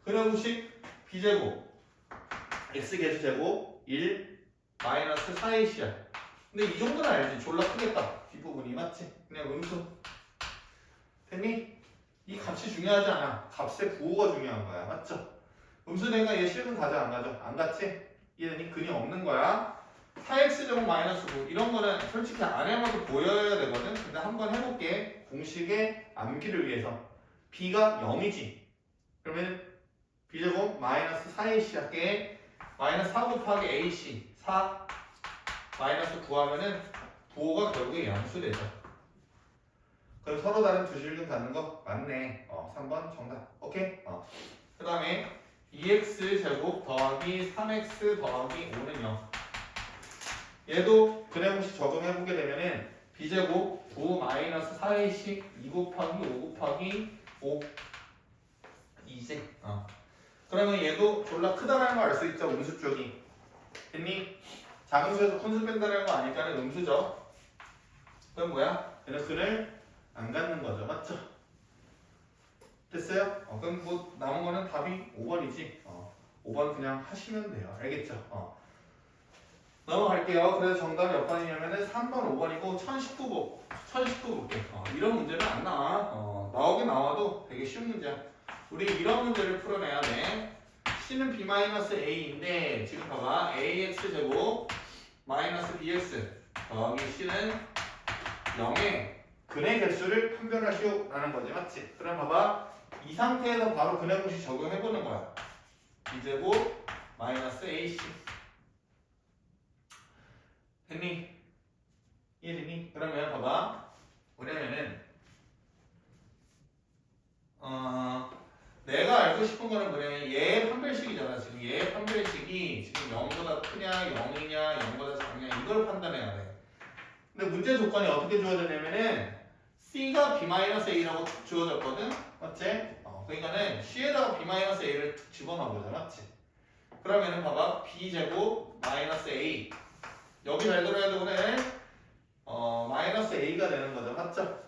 Speaker 1: 그래공식 b제곱 x 개수 제곱 1 마이너스 4ac야. 근데 이 정도는 알지. 졸라 크겠다. 뒷부분이 맞지? 그냥 음수. 됐니? 이 값이 중요하지 않아. 값의 부호가 중요한 거야. 맞죠? 음수되니까 얘 실근 가져 안 가져? 안 갔지? 얘는 근이 없는 거야. 4x제곱 마이너스 9 이런 거는 솔직히 안 해봐도 보여야 되거든. 근데 한번 해볼게. 공식에 암기를 위해서. b가 0이지. 그러면 b제곱 마이너스 4ac 할게. 마이너스 4 곱하기 ac 4 마이너스 9 하면은 부호가 결국에 양수되죠. 그럼 서로 다른 두 실근 갖는 거 맞네. 3번 정답. 오케이? 그 다음에 2x 제곱 더하기 3x 더하기 5는 0. 얘도 그래공식 적용해보게 되면은 b제곱 9 마이너스 4ac 2 곱하기 5 곱하기 5 2지. 그러면 얘도 졸라 크다라는 거 알 수 있죠. 음수 쪽이. 됐니? 작은 수에서 큰 수 뺀다는 거 아니까는 음수죠. 그럼 뭐야? 그래서 그를 안 갖는 거죠. 맞죠? 됐어요? 그럼 뭐 남은 거는 답이 5번이지. 5번 그냥 하시면 돼요. 알겠죠? 넘어갈게요. 그래서 정답이 몇 번이냐면은 3번, 5번이고 1019번. 1019 볼게. 이런 문제는 안 나와. 나오긴 나와도 되게 쉬운 문제야. 우리 이런 문제를 풀어내야 돼. c는 b-a인데 지금 봐봐. ax 제곱 마이너스 bx 더하기 c는 0에 근의 개수를 판별하시오라는 거지. 맞지? 그럼 봐봐. 이 상태에서 바로 근의 공식 적용해보는 거야. b제곱 마이너스 ac 됐니? 이해됐니? 그러면 봐봐. 뭐냐면은 내가 알고 싶은 거는 뭐냐면 얘의 판별식이잖아. 지금 얘의 판별식이 지금 0보다 크냐 0이냐 0보다 작냐 이걸 판단해야 돼. 근데 문제 조건이 어떻게 주어졌냐면은 C가 B-A라고 툭 주어졌거든? 맞지? 그러니까는 C에다가 B-A를 툭 집어넣어보자. 맞지? 그러면은 봐봐. B제곱 마이너스 A 여기 잘 들어야 되네. 마이너스 A가 되는 거죠. 맞죠?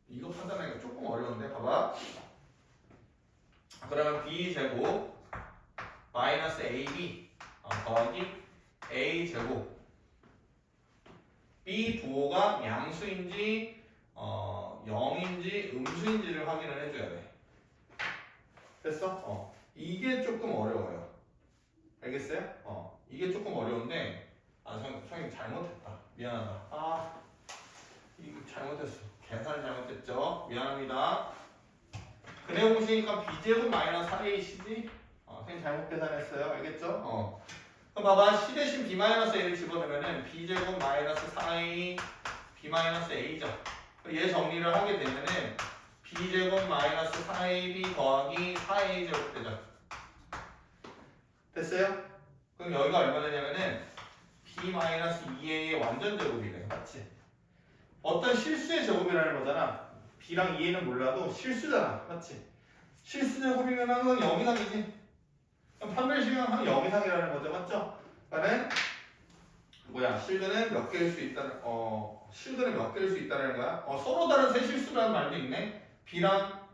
Speaker 1: 이거 판단하기가 조금 어려운데 봐봐. 그러면 B제곱 마이너스 AB 더하기 A제곱 B 부호가 양수인지 0인지 음수인지를 확인을 해줘야 돼. 됐어? 이게 조금 어려워요. 알겠어요? 이게 조금 어려운데 형이 잘못했다. 미안하다. 이거 잘못했어. 계산을 잘못했죠. 미안합니다. 근의 공식이니까 b제곱 마이너스 4ac지? 선생님 잘못 계산했어요. 알겠죠? 그럼 봐봐. c 대신 b-a를 집어넣으면은 b제곱 마이너스 4a b-a죠. 얘 정리를 하게 되면은 b제곱 마이너스 4ab 더하기 4a 제곱 되죠. 됐어요? 그럼 여기가 얼마 되냐면은 b-2a의 완전 제곱이래. 맞지? 어떤 실수의 제곱이라는 거잖아. b랑 2a는 몰라도 실수잖아. 맞지? 실수 제곱이면 항상 0 이상이지. 그럼 판별식은 항상 0 이상이라는 거죠. 맞죠? 그러니까는 뭐야? 실근은 몇 개일 수 있다는 실근은 몇 개일 수 있다는 거야? 서로 다른 세 실수라는 말도 있네. b랑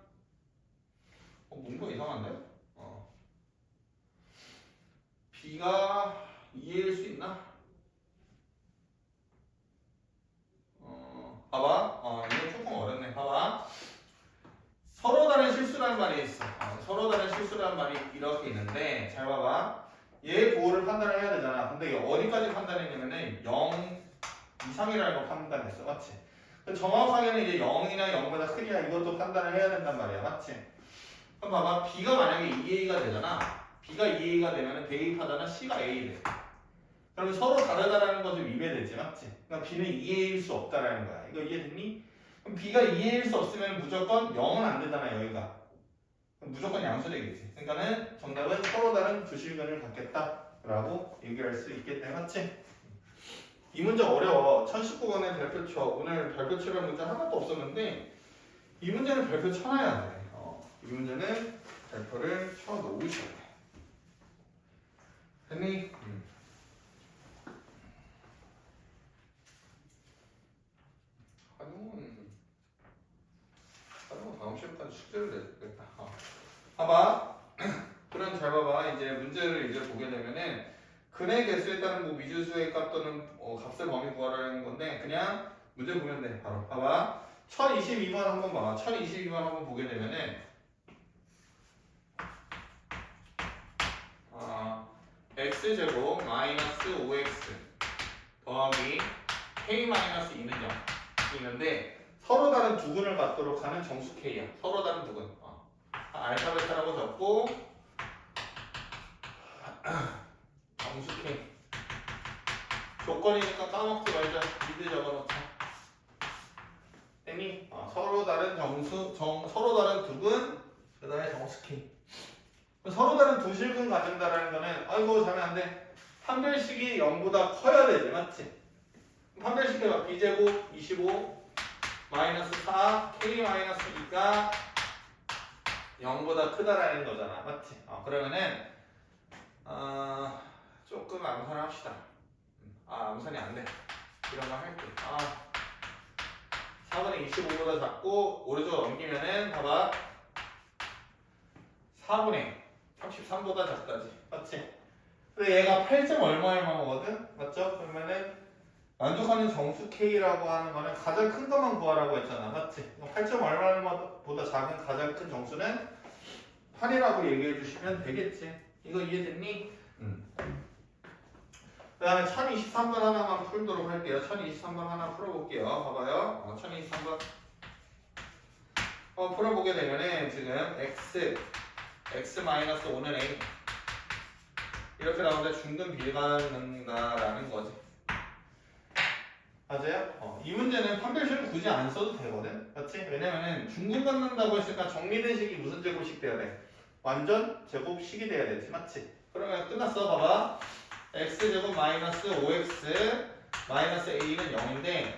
Speaker 1: 뭔가 이상한데? b가 2a일 수 있나? 봐봐. 이거 조금 어렵네. 봐봐. 서로 다른 실수라는 말이 있어. 서로 다른 실수라는 말이 이렇게 있는데 잘 봐봐. 얘 부호를 판단을 해야 되잖아. 근데 이게 어디까지 판단했냐면은 0 이상이라는 거 판단했어. 맞지? 정확하게는 이제 0이나 0보다 크냐 이것도 판단을 해야 된단 말이야. 맞지? 그럼 봐봐. B가 만약에 2A가 되잖아. B가 2A가 되면은 대입하잖아. C가 A 돼. 그러면 서로 다르다라는 것을 위배되지. 맞지? 그러니까 B는 2A일 수 없다라는 거야. 이거 이해됐니? 그럼 B가 2A일 수 없으면 무조건 0은 안 되잖아. 여기가. 그럼 무조건 양수되겠지. 그러니까는 정답은 서로 다른 두 실근을 갖겠다라고 얘기할 수 있겠다. 맞지? 이 문제 어려워. 1019번의 별표쳐. 오늘 별표치라는 문제 하나도 없었는데 이 문제는 별표 쳐놔야 돼. 이 문제는 별표를 쳐놓으셔야 돼. 됐니? 숙제를 내겠다. 봐봐. 그럼 잘 봐봐. 이제 문제를 이제 보게 되면은 근의 개수에 따른 뭐 미지수의 값 또는 값의 범위 구하라는 건데 그냥 문제 보면 돼. 바로 봐봐. 1022번 한번 봐봐. 1022번 한번 보게 되면은 x제곱 마이너스 5x 더하기 k 마이너스 2는 0 있는데 서로 다른 두근을 갖도록 하는 정수 k야. 서로 다른 두근. 알파벳하라고 적고 정수 k. 조건이니까 까먹지 말자. 미드 적어놓자. 됐니? 서로 다른 서로 다른 두근, 그 다음에 정수 k. 서로 다른 두 실근 가진다라는 거는 아이고 자면 안 돼. 판별식이 0보다 커야 되지, 맞지? 판별식 해봐. b제곱 25 마이너스 4 k 마이너스 2가 0보다 크다라는 거잖아, 맞지? 그러면은 조금 암산을 합시다. 암산이 안 돼. 이런 거 할게. 4분의 25보다 작고 오른쪽으로 넘기면은 봐봐 4분의 33보다 작다지, 맞지? 근데 얘가 8점 얼마거든? 맞죠? 그러면은 만족하는 정수 K라고 하는 거는 가장 큰 것만 구하라고 했잖아, 맞지? 8점 얼마보다 작은 가장 큰 정수는 8이라고 얘기해 주시면 되겠지. 이거 이해됐니? 그 다음에 1023번 하나만 풀도록 할게요. 1023번 하나 풀어볼게요. 봐봐요. 1023번 풀어보게 되면은 지금 x-5는 a 이렇게 나오는데 중근 비례받는다라는 거지. 맞아요? 이 문제는 판별식을 굳이 안 써도 되거든. 맞지? 왜냐면은 중근 갖는다고 했으니까 정리된 식이 무슨 제곱식 돼야 돼? 완전 제곱식이 돼야 되지. 맞지? 그러면 끝났어. 봐봐. x제곱 마이너스 5x 마이너스 a는 0인데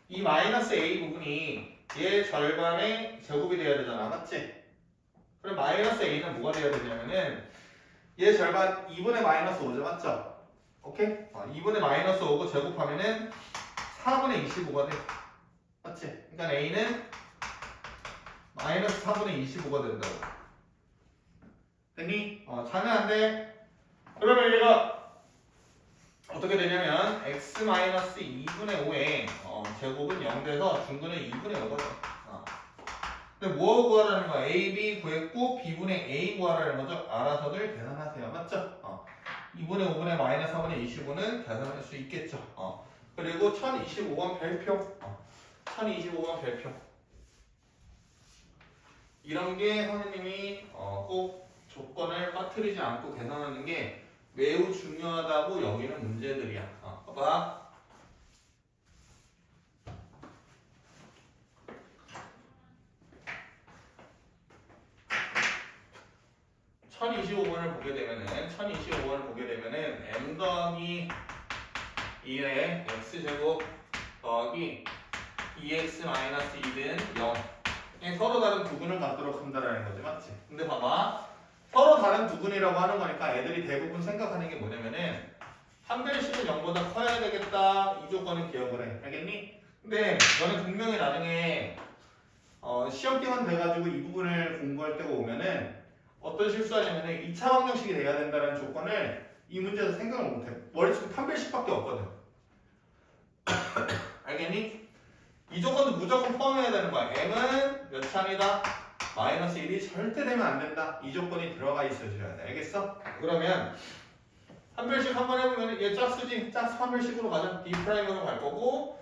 Speaker 1: 이 마이너스 a 부분이 얘 절반의 제곱이 돼야 되잖아, 맞지? 그럼 마이너스 a는 뭐가 돼야 되냐면은 얘 절반 2분의 마이너스 5죠, 맞죠? 오케이? 2분의 마이너스 5고 제곱하면은 4분의 25가 돼, 맞지? 그러니까 a는 마이너스 4분의 25가 된다고. 됐니? 자면 안 돼. 그러면 얘가 어떻게 되냐면 x-2분의 5의 제곱은 0 돼서 중근은 2분의 5가 돼. 근데 뭐 구하라는 거야? a, b 구했고 b분의 a 구하라는 거죠. 알아서들 계산하세요. 맞죠? 2분의 5분의 마이너스 4분의 25는 계산할 수 있겠죠. 그리고 1025번 별표. 1025번 별표. 이런 게 선생님이 꼭 조건을 빠뜨리지 않고 계산하는 게 매우 중요하다고 여기는 문제들이야. 봐봐. 1025번을 보게 되면은 m 더하기 1의 x제곱 더하기 2x 마이너스 1은 0. 서로 다른 두근을 갖도록 한다라는 거지, 맞지? 근데 봐봐. 서로 다른 두근이라고 하는 거니까 애들이 대부분 생각하는 게 뭐냐면은 판별식은 0보다 커야 되겠다. 이 조건은 기억을 해. 알겠니? 근데 너는 분명히 나중에 시험 기간 돼가지고 이 부분을 공부할 때가 오면은 어떤 실수하냐면은 2차 방정식이 돼야 된다는 조건을 이 문제에서 생각을 못해. 머릿속에 판별식밖에 없거든. 알겠니? 이 조건도 무조건 포함해야 되는 거야. m은 몇 찬이다? 마이너스 1이 절대 되면 안 된다. 이 조건이 들어가 있어줘야 돼. 알겠어? 그러면 판별식 한번 해보면 얘 짝수지? 짝수 판별식으로 가자. B'으로 갈 거고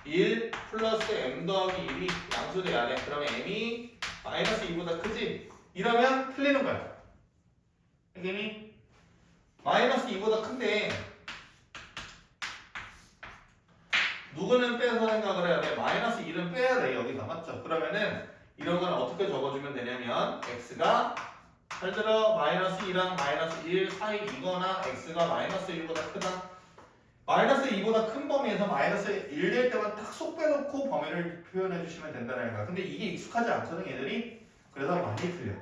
Speaker 1: 1 플러스 m 더하기 1이 양수돼야 돼. 그러면 m이 마이너스 2보다 크지? 이러면 틀리는 거야. 알겠니? 마이너스 2보다 큰데 누구는 빼서 생각을 해야 돼? 마이너스 1은 빼야 돼. 여기서. 맞죠? 그러면은 이런 건 어떻게 적어주면 되냐면 x가 예를 들어 마이너스 2랑 마이너스 1 사이이거나 x가 마이너스 1보다 크다. 마이너스 2보다 큰 범위에서 마이너스 1 될 때만 딱 쏙 빼놓고 범위를 표현해 주시면 된다는 거야. 근데 이게 익숙하지 않거든 얘들이. 그래서 많이 틀려.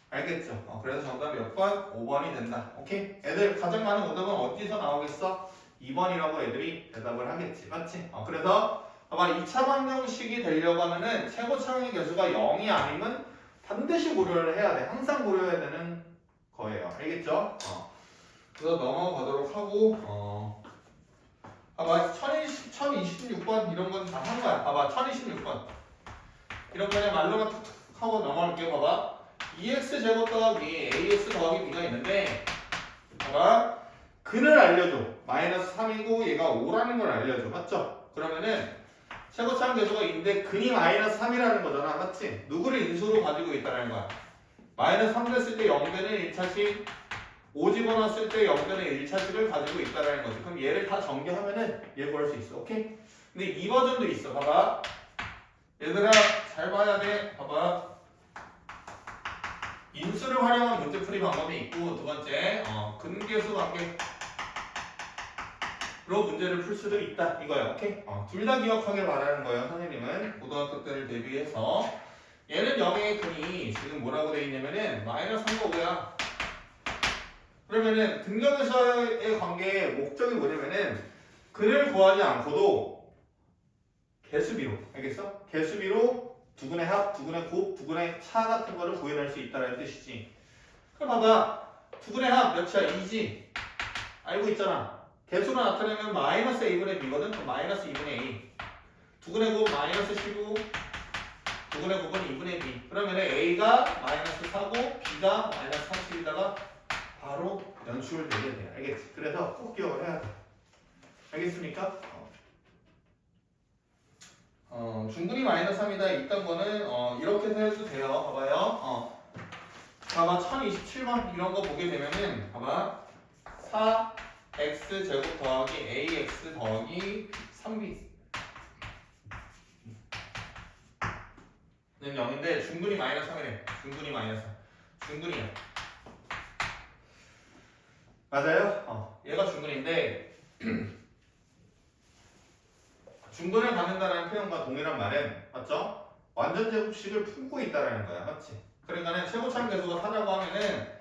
Speaker 1: 알겠죠? 그래서 정답 몇 번? 5번이 된다. 오케이? 애들 가장 많은 오답은 어디서 나오겠어? 2번이라고 애들이 대답을 하겠지. 맞지? 그래서 봐봐 2차 방정식이 되려고 하면은 최고차항의 개수가 0이 아니면 반드시 고려를 해야 돼. 항상 고려해야 되는 거예요. 알겠죠? 그래서 넘어가도록 하고 봐봐 1026번 이런 건 다 한 거야. 봐봐 1026번 이런 거 그냥 말로만 툭툭 하고 넘어갈게요. 봐봐 2x 제곱 더하기 ax 더하기 b가 있는데 봐봐 근을 알려줘. 마이너스 3이고 얘가 5라는 걸 알려줘. 맞죠? 그러면은 최고차항 개수가 2인데 근이 마이너스 3이라는 거잖아. 맞지? 누구를 인수로 가지고 있다는 거야. 마이너스 3 됐을 때 0 되는 1차식 5 집어넣었을 때 0 되는 1차식을 가지고 있다는 거지. 그럼 얘를 다 전개하면은 얘 구할 수 있어. 오케이? 근데 이 버전도 있어. 봐봐 얘들아 잘 봐야 돼. 봐봐 인수를 활용한 문제풀이 방법이 있고 두 번째 근계수 관계로 문제를 풀 수도 있다 이거야. 오케이? 둘 다 기억하길 바라는 거예요. 선생님은 고등학교 때를 대비해서 얘는 0의 근이 지금 뭐라고 돼 있냐면은 마이너스 3과 5야. 그러면은 근경에서의 관계의 목적이 뭐냐면은 근을 구하지 않고도 개수비로 알겠어? 개수비로 두근의 합, 두근의 곱, 두근의 차 같은 거를 구해낼 수 있다는 뜻이지. 그럼 봐봐 두근의 합 몇이야? 2지 알고 있잖아. 개수로 나타내면 마이너스 a분의 b거든. 그럼 마이너스 2분의 a 두근의 곱 마이너스 15 두근의 곱은 2분의 b 그러면 a가 마이너스 4고 b가 마이너스 30이다가 바로 연출되게 돼. 알겠지? 그래서 꼭 기억을 해야 돼. 알겠습니까? 중근이 마이너스 3이다 있던 거는 이렇게 해도 돼요. 봐봐요. 봐봐 1027번 이런 거 보게 되면은 봐봐 4x 제곱 더하기 ax 더하기 3b 는 0인데 중근이 마이너스 3이래. 중근이 마이너스 3. 중근이야. 맞아요? 얘가 중근인데 중근을 받는다는 표현과 동일한 말은 맞죠? 완전 제곱식을 품고 있다라는 거야. 맞지? 그러니까는 최고차항 개수가 4라고 하면은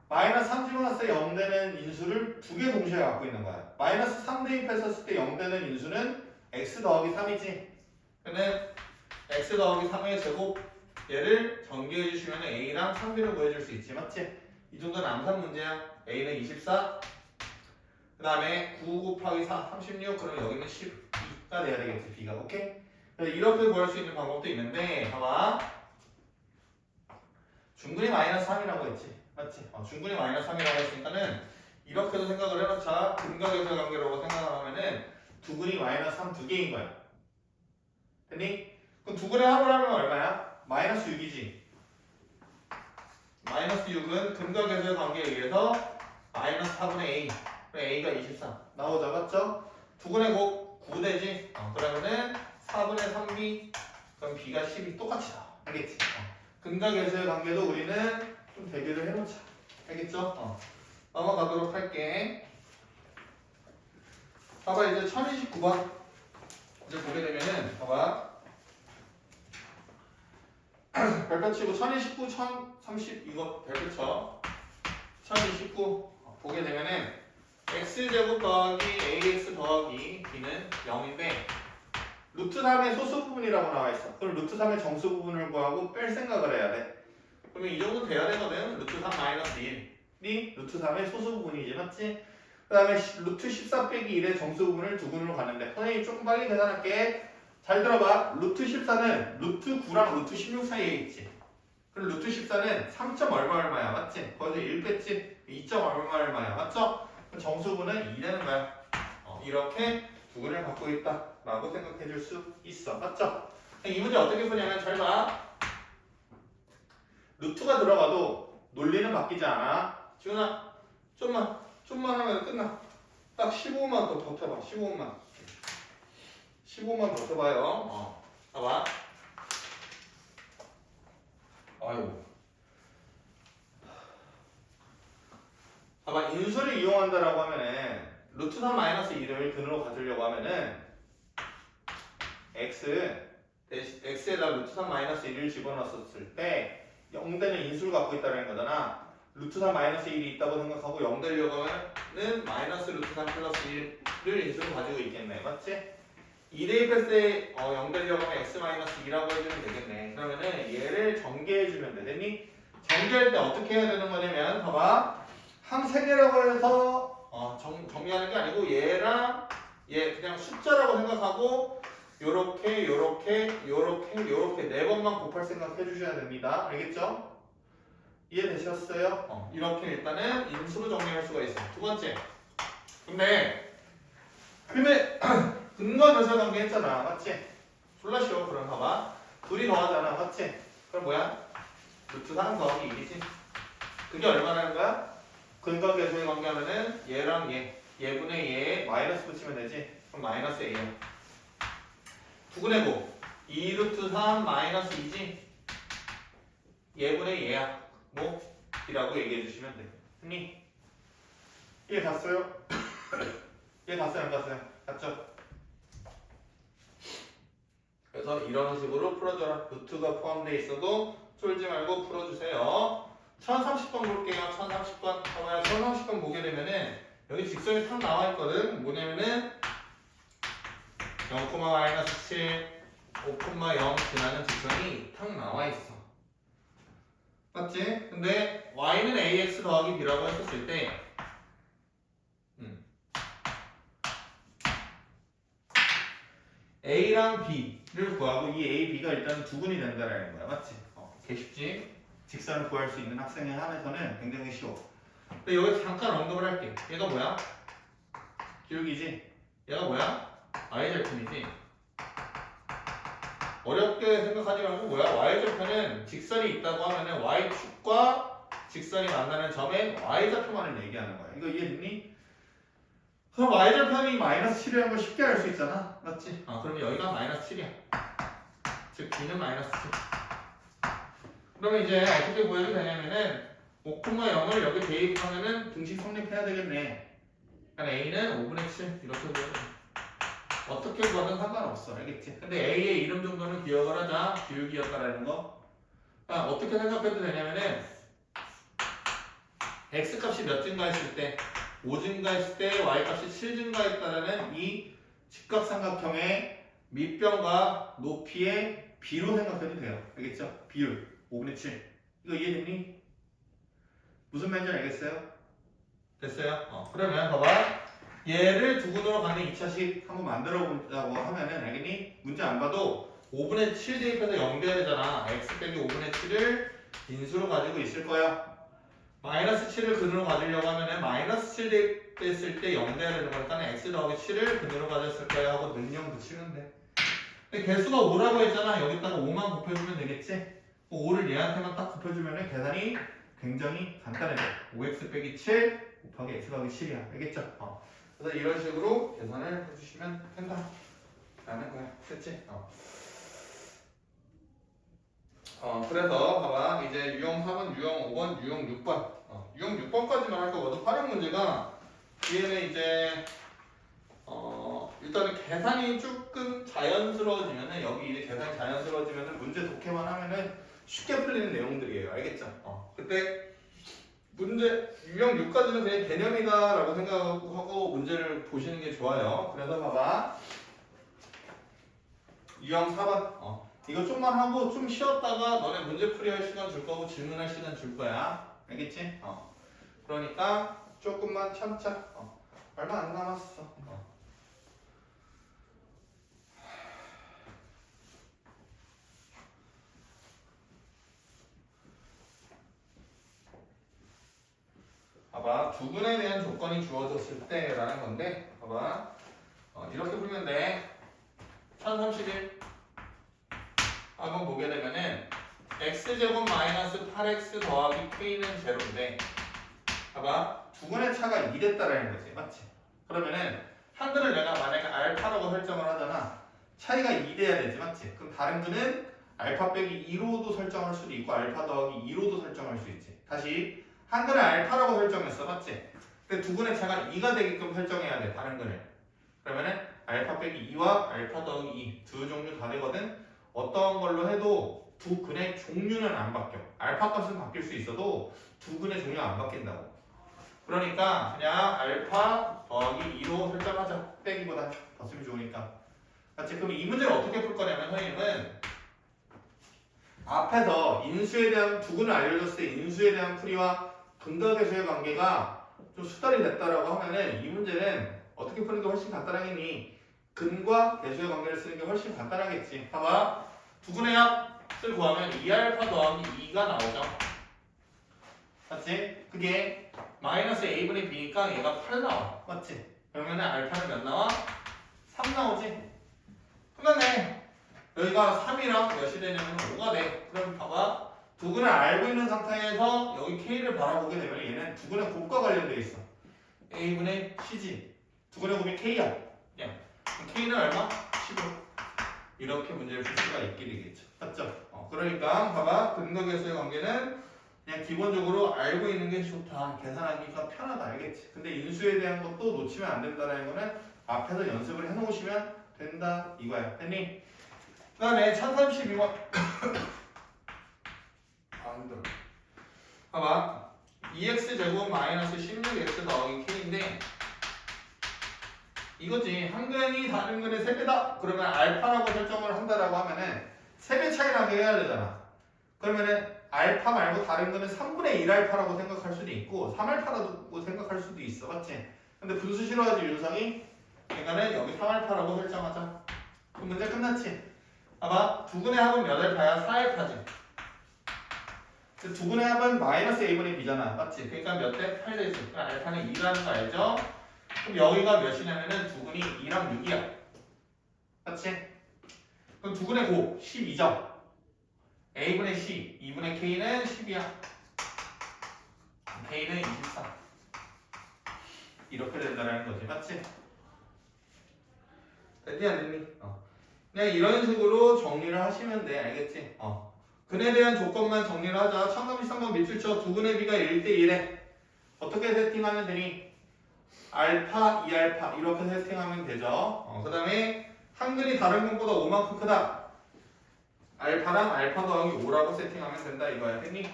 Speaker 1: 마이너스 3 집어넣었을 때 0 되는 인수를 두 개 동시에 갖고 있는 거야. 마이너스 3 대입했었을 때 0 되는 인수는 x 더하기 3이지. 근데 x 더하기 3의 제곱 얘를 전개해 주시면 a랑 3b를 구해줄 수 있지. 맞지? 이 정도는 암산 문제야. a는 24 그 다음에 9 곱하기 4 36 그러면 여기는 12가 돼야 되겠지. b가. 오케이? 그래서 이렇게 구할 수 있는 방법도 있는데 봐봐 중근이 마이너스 3이라고 했지. 맞지? 중근이 마이너스 3이라고 했으니까는 이렇게도 생각을 해놓자. 근각에서 관계라고 생각을 하면은 두근이 마이너스 3 두 개인 거야. 됐니? 그럼 두근의 합을 하면 얼마야? 마이너스 6이지. 마이너스 6은 근각에서의 관계에 의해서 마이너스 4분의 a a가 24 나오죠. 맞죠? 두근의 곱 9되지. 그러면은 4분의 3b 그럼 b가 12 똑같이 나와. 알겠지? 근각에서의 관계도 우리는 좀 대비를 해놓자. 알겠죠? 넘어가도록 할게. 봐봐 이제 1029번 이제 보게 되면은 봐봐 별표 치고 1029, 1030 이거 별표 쳐 1029 보게 되면은 x제곱 더하기 ax 더하기 b는 0인데 루트 3의 소수 부분이라고 나와 있어. 그럼 루트 3의 정수 부분을 구하고 뺄 생각을 해야 돼. 그러면 이 정도 돼야 되거든. 루트 3 마이너스 1이 루트 3의 소수 부분이지. 맞지? 그 다음에 루트 14 빼기 1의 정수 부분을 두근으로 가는데 선생님이 조금 빨리 계산할게. 잘 들어봐. 루트 14는 루트 9랑 루트 16 사이에 있지. 그럼 루트 14는 3. 얼마야. 맞지? 거기서 1 뺐지? 2. 얼마야. 맞죠? 그럼 정수분은 2 되는 거야. 이렇게 두근을 갖고 있다 라고 생각해 줄 수 있어. 맞죠? 이 문제 어떻게 푸냐면 잘 봐. 루트가 들어가도 논리는 바뀌지 않아. 지훈아 좀만 하면 끝나. 딱 15만 더 버텨봐. 15만 버텨봐요. 봐봐. 아이고. 봐봐. 인수를 이용한다라고 하면은 루트 3 마이너스 1을 근으로 가지려고 하면은 x에다 루트 3 마이너스 1을 집어넣었을 때 0 되는 인수를 갖고 있다는 거잖아. 루트 3 마이너스 1이 있다고 생각하고 0 되려고 하면은 마이너스 루트 3 플러스 1을 인수로 가지고 있겠네. 맞지? 2 대입했을 때 0 되려고 하면 x-2라고 해주면 되겠네. 그러면은 얘를 전개해주면 돼. 됐니? 전개할 때 어떻게 해야 되는 거냐면 봐봐. 항 3개라고 해서 정리하는 게 아니고 얘랑 얘 그냥 숫자라고 생각하고 요렇게 네 번만 곱할 생각 해주셔야 됩니다. 알겠죠? 이해되셨어요? 이렇게 일단은 인수로 정리할 수가 있어. 두 번째. 근데 근거 묘사 관계 했잖아. 맞지? 졸라 쉬워. 그럼 봐봐. 둘이 더하잖아. 맞지? 그럼 뭐야? 루트 3 더하기 1이지. 그게 얼마나는 거야? 근거 계수의 관계하면은 얘랑 얘분의 얘에 마이너스 붙이면 되지. 그럼 마이너스 A야. 9분의 9. 2 루트 3 마이너스 2지. 얘분의 얘야. 뭐? 이라고 얘기해 주시면 돼. 했니? 이해 갔어요? 이해 갔어요? 안 갔어요? 갔죠? 그래서 이런 식으로 풀어줘라. 루트가 포함되어 있어도 쫄지 말고 풀어주세요. 1030번 볼게요. 1030번. 봐봐요. 1030번 보게 되면은 여기 직선이 탁 나와 있거든. 뭐냐면은 0, 마이너스 7, 5, 0 지나는 직선이 탁 나와 있어. 맞지? 근데 y는 ax 더하기 b라고 했었을 때 a랑 b를 구하고 이 a, b가 일단 두근이 된다라는 거야. 맞지? 개 쉽지? 직선을 구할 수 있는 학생에 한해서는 굉장히 쉬워. 근데 여기 잠깐 언급을 할게. 얘가 뭐야? 기울기지? 얘가 뭐야? y절편이지? 어렵게 생각하지 말고 뭐야? y절편은 직선이 있다고 하면은 y축과 직선이 만나는 점에 y좌표만을 얘기하는 거야. 이거 이해됐니? 그럼 y절편이 마이너스 7이라는 걸 쉽게 알 수 있잖아. 맞지? 그러면 여기가 마이너스 7이야. 즉 b는 마이너스 7. 그러면 이제 어떻게 보여도 되냐면은 5, 0을 여기 대입하면은 등식 성립해야 되겠네. 그러니까 a는 5분의 7 이렇게 보여도 돼. 어떻게 구하든 상관없어. 알겠지? 근데 a의 이름 정도는 기억을 하자. 기울기였다라는 거. 그러니까 어떻게 생각해도 되냐면은 x 값이 몇 증가했을 때 5 증가했을 때 y 값이 7 증가했다라는 이 직각삼각형의 밑변과 높이의 비로 생각해도 돼요. 알겠죠? 비율 5분의 7. 이거 이해됐니? 무슨 말인지 알겠어요? 됐어요? 그러면 봐봐. 얘를 두근으로 가는 2차식 한번 만들어 보자고 하면은 알겠니? 문제 안 봐도 5분의 7 대입해서 0 돼야 되잖아. x 빼기 5분의 7을 인수로 가지고 있을 거야. 마이너스 7을 근으로 가지려고 하면은 마이너스 7 대입했을 때 0 돼야 되는 거니까 x 더하기 7을 근으로 가졌을 거야 하고 능령 붙이면 돼. 근데 개수가 5라고 했잖아. 여기다가 5만 곱해주면 되겠지? 5를 얘한테만 딱 곱해주면은 계산이 굉장히 간단해. 5x 빼기 7 곱하기 x 더하기 7이야. 알겠죠? 그래서 이런 식으로 계산을 해주시면 된다. 라는 거야. 됐지? 그래서 봐봐. 이제 유형 4번, 유형 5번, 유형 6번. 유형 6번까지만 할 거거든. 활용 문제가 뒤에는 이제 일단은 계산이 조금 자연스러워지면은 여기 이제 계산이 자연스러워지면은 문제 독해만 하면은 쉽게 풀리는 내용들이에요. 알겠죠? 그때 문제 유형 6까지는 그냥 개념이다라고 생각하고 문제를 보시는 게 좋아요. 그래서 봐봐. 유형 4번. 이거 좀만 하고 좀 쉬었다가 너네 문제 풀이할 시간 줄 거고 질문할 시간 줄 거야. 알겠지? 그러니까 조금만 참자. 얼마 안 남았어. 봐봐. 두근에 대한 조건이 주어졌을 때라는 건데 봐봐. 이렇게 풀면 돼. 1031 한번 보게 되면은 x제곱 마이너스 8x 더하기 k는 제로인데 봐봐. 두근의 차가 2 됐다라는 거지. 맞지? 그러면은 한글을 내가 만약에 알파라고 설정을 하잖아. 차이가 2 돼야 되지. 맞지? 그럼 다른 근은 알파 빼기 2로도 설정할 수도 있고 알파 더하기 2로도 설정할 수 있지. 다시 한글을 알파라고 설정했어. 맞지? 근데 두근의 차가 2가 되게끔 설정해야 돼. 다른 근을. 그러면은 알파 빼기 2와 알파 더하기 2 두 종류 다 되거든. 어떤 걸로 해도 두 근의 종류는 안 바뀌어. 알파 값은 바뀔 수 있어도 두 근의 종류가 안 바뀐다고. 그러니까 그냥 알파 더하기 2로 설정하자. 빼기보다 더 쓰면 좋으니까. 맞지? 그럼 이 문제를 어떻게 풀 거냐면 선생님은 앞에서 인수에 대한 두근을 알려줬을 때 인수에 대한 풀이와 근각계수의 관계가 좀 수달이 됐다라고 하면은 이 문제는 어떻게 푸는 게 훨씬 간단하겠니? 근과 계수의 관계를 쓰는 게 훨씬 간단하겠지. 봐봐. 두근의 합을 구하면 2알파 더하기 2가 나오죠. 맞지? 그게 마이너스 a분의 b니까 얘가 8 나와. 맞지? 그러면은 알파는 몇 나와? 3 나오지? 끝났네. 여기가 3이랑 몇이 되냐면 5가 돼. 그럼 봐봐. 두근을 알고 있는 상태에서 여기 K를 바라보게 되면 얘는 두근의 곱과 관련돼 있어. A분의 C지. 두근의 곱이 K야. 그냥. 그럼 K는 얼마? 15. 이렇게 문제를 풀 수가 있게 되겠죠. 맞죠? 그러니까 봐봐. 근각계수의 관계는 그냥 기본적으로 알고 있는 게 좋다. 계산하기가 편하다. 알겠지? 근데 인수에 대한 것도 놓치면 안 된다는 거는 앞에서 연습을 해놓으시면 된다. 이거야. 됐니? 그 다음에 1032번. 힘들어. 봐봐. 2x제곱 마이너스 16x 더하기 k인데 이거지. 한 근이 다른 근의 3배다. 그러면 알파라고 설정을 한다라고 하면은 3배 차이 나게 해야 되잖아. 그러면은 알파 말고 다른 거는 3분의 1알파라고 생각할 수도 있고 3알파라고 생각할 수도 있어. 맞지? 근데 분수 싫어하지 윤상이? 그러니까는 여기 3알파라고 설정하자. 그럼 문제 끝났지? 봐봐. 두근의 합은 몇 알파야? 4알파지. 두근의 합은 마이너스 a분의 b잖아. 맞지? 그러니까 몇 대? 8 대 1. 그럼 알파는 2라는 거 알죠? 그럼 여기가 몇이냐면은 두근이 2랑 6이야. 맞지? 그럼 두근의 곱 12죠? a분의 c, 2분의 k는 10이야. k는 24. 이렇게 된다는 거지. 맞지? 됐니 안 됐니? 그냥 이런 식으로 정리를 하시면 돼. 알겠지? 근에 대한 조건만 정리를 하자. 청담시 3번 밑줄쳐 두근의 비가 1대1에 어떻게 세팅하면 되니? 알파, 2알파 이렇게 세팅하면 되죠. 그 다음에 한 근이 다른 근보다 5만큼 크다. 알파랑 알파 더하기 5라고 세팅하면 된다 이거야. 됐니?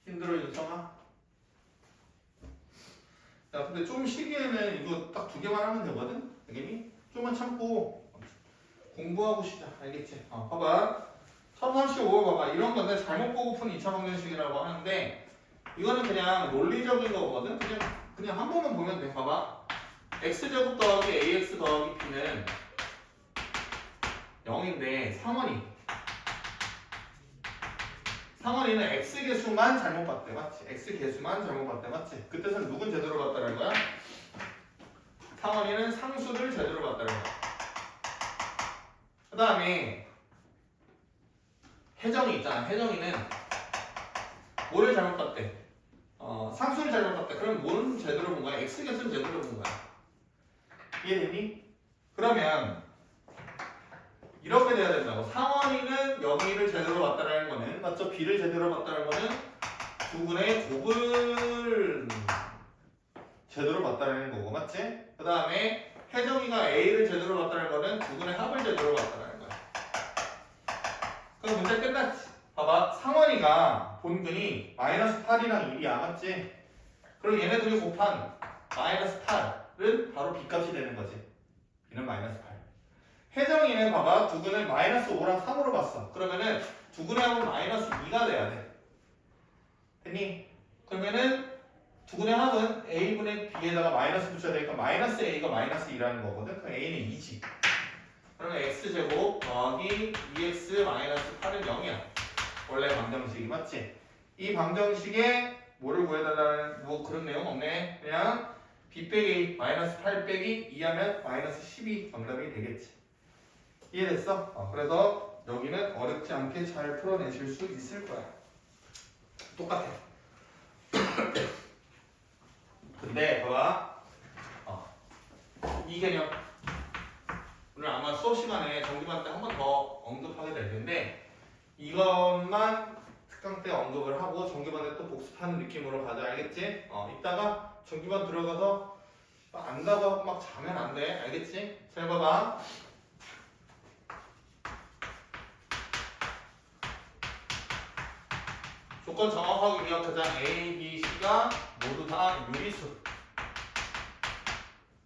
Speaker 1: 힘들어 윤성아? 야 근데 좀 시기에는 이거 딱 2개만 하면 되거든? 알겠니? 좀만 참고 공부하고 시작. 알겠지? 봐봐. 1035 봐봐. 이런 건데 잘못 보고 푼 2차 방정식이라고 하는데 이거는 그냥 논리적인 거거든? 그냥 한 번만 보면 돼. 봐봐. x제곱 더하기 ax 더하기 b는 0인데 상원이는 x 개수만 잘못 봤대. 맞지? x 개수만 잘못 봤대. 맞지? 그 뜻은 누군 제대로 봤다는 거야? 상원이는 상수를 제대로 봤다는 거야. 그 다음에 혜정이 있잖아. 혜정이는 뭐를 잘못 봤대? 상수를 잘못 봤대. 그럼 뭐는 제대로 본 거야? x 개수는 제대로 본 거야. 이해됐니? 그러면 이렇게 돼야 된다고. 상원이는 여기를 제대로 봤다는 거는 맞죠? b를 제대로 봤다는 거는 두근의 곱을 제대로 봤다는 거고. 맞지? 그 다음에 혜정이가 a를 제대로 봤다는 거는 두근의 합을 제대로 봤다는 거야. 그럼 문제 끝났지? 봐봐. 상원이가 본근이 마이너스 8이랑 1이야. 맞지? 그럼 얘네들이 곱한 마이너스 8은 바로 b값이 되는 거지. b는 마이너스 8. 혜정이는 봐봐. 두근을 마이너스 5랑 3으로 봤어. 그러면은 두근의 합은 마이너스 2가 돼야 돼. 됐니? 그러면은 두근의 합은 a분의 b에다가 마이너스 붙여야 되니까 마이너스 a가 마이너스 2라는 거거든. 그럼 a는 2지. 그러면 x제곱 더하기 2x 마이너스 8은 0이야. 원래 방정식이. 맞지? 이 방정식에 뭐를 구해달라는 뭐 그런 내용 없네. 그냥 b 빼기 a 마이너스 8 빼기 2 하면 마이너스 12 정답이 되겠지. 이해됐어? 그래서 여기는 어렵지 않게 잘 풀어내실 수 있을 거야. 똑같아. 근데 봐봐. 이 개념 오늘 아마 수업 시간에 정기반 때 한 번 더 언급하게 될 텐데 이것만 특강 때 언급을 하고 정기반에 또 복습하는 느낌으로 가자. 알겠지? 이따가 정기반 들어가서 안다고 하고 막 자면 안 돼. 알겠지? 잘 봐봐. 조건 정확하게 기억하자. A, B, C가 모두 다 유리수.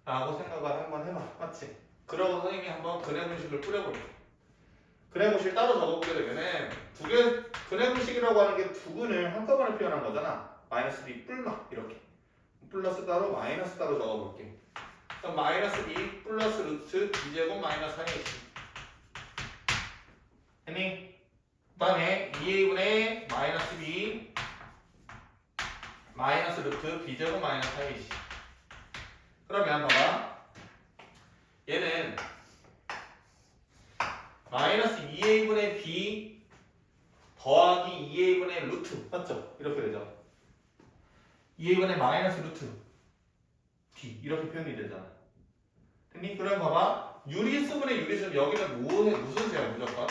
Speaker 1: 라고 생각을 한번 해봐. 맞지? 그러고 선생님이 한번 근해분식을 뿌려볼게. 근해분식 따로 적어보게 되면은 근해분식이라고 하는 게 두근을 한꺼번에 표현한 거잖아. 마이너스 b 뿔마 이렇게. 플러스 따로 마이너스 따로 적어볼게. 그럼 마이너스 b 플러스 루트 b제곱 마이너스 4ac 했니? 그 다음에 2a분의 마이너스 b 마이너스 루트 b제곱 마이너스 4ac. 그러면 봐봐. 얘는 마이너스 2a분의 b 더하기 2a분의 루트 맞죠? 이렇게 되죠. 2a분의 마이너스 루트 b 이렇게 표현이 되잖아. 됐니? 그럼 봐봐. 유리수분의 유리수는 여기는 무슨 수야 무조건?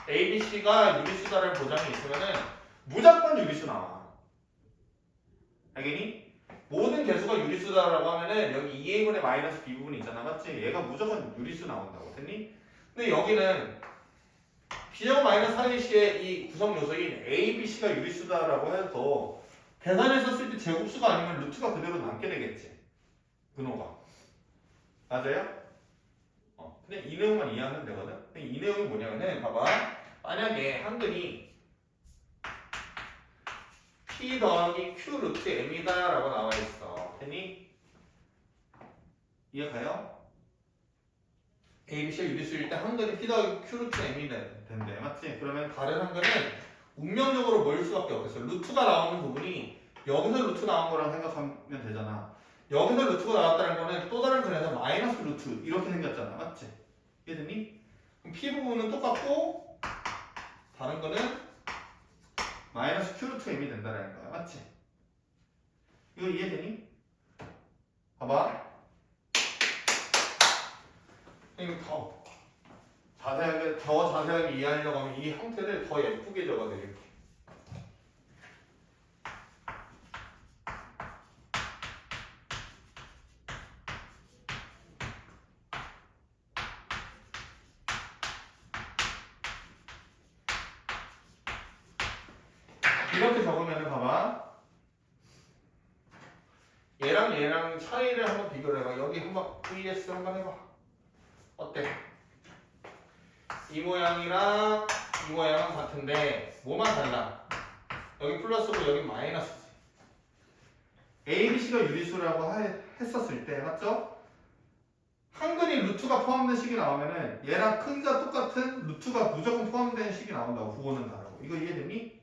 Speaker 1: a, b, c가 유리수다라는 보장이 있으면은 무조건 유리수 나와. 알겠니? 모든 개수가 유리수다라고 하면은 여기 2a분의 마이너스 b 부분이 있잖아. 맞지? 얘가 무조건 유리수 나온다고. 됐니? 근데 여기는 b제곱 마이너스 4ac의 이 구성 요소인 a, b, c가 유리수다라고 해서 계산을 썼을 때 제곱수가 아니면 루트가 그대로 남게 되겠지. 근호가. 맞아요? 근데 이 내용만 이해하면 되거든? 근데 이 내용이 뭐냐면은 봐봐. 만약에 한근이 p 더하기 q 루트 m이다 라고 나와 있어. 됐니? 이해가요? a, b, c가 유리수일 때 한근이 p 더하기 q 루트 m이 된대. 맞지? 그러면 다른 한근은 운명적으로 뭘 수밖에 없겠어. 루트가 나오는 부분이 여기서 루트 나온 거랑 생각하면 되잖아. 여기서 루트가 나왔다는 거는 또 다른 근에서 마이너스 루트 이렇게 생겼잖아. 맞지? 이해됐니? 그럼 p 부분은 똑같고 다른 거는 마이너스 q 루트 m이 된다는 거야. 맞지? 이거 이해되니? 봐봐. 이거 더 자세하게 이해하려고 하면 이 형태를 더 예쁘게 적어드릴게. 이렇게 적으면 봐봐. 얘랑 차이를 한번 비교를 해봐. 여기 한번 vs 한번 해봐. 어때? 이 모양이랑 이 모양은 같은데 뭐만 달라? 여기 플러스고 여기 마이너스지. a, b, c가 유리수라고 했었을 때 맞죠? 한근이 루트가 포함된 식이 나오면은 얘랑 크기가 똑같은 루트가 무조건 포함된 식이 나온다고. 구호는 다르고. 이거 이해됐니?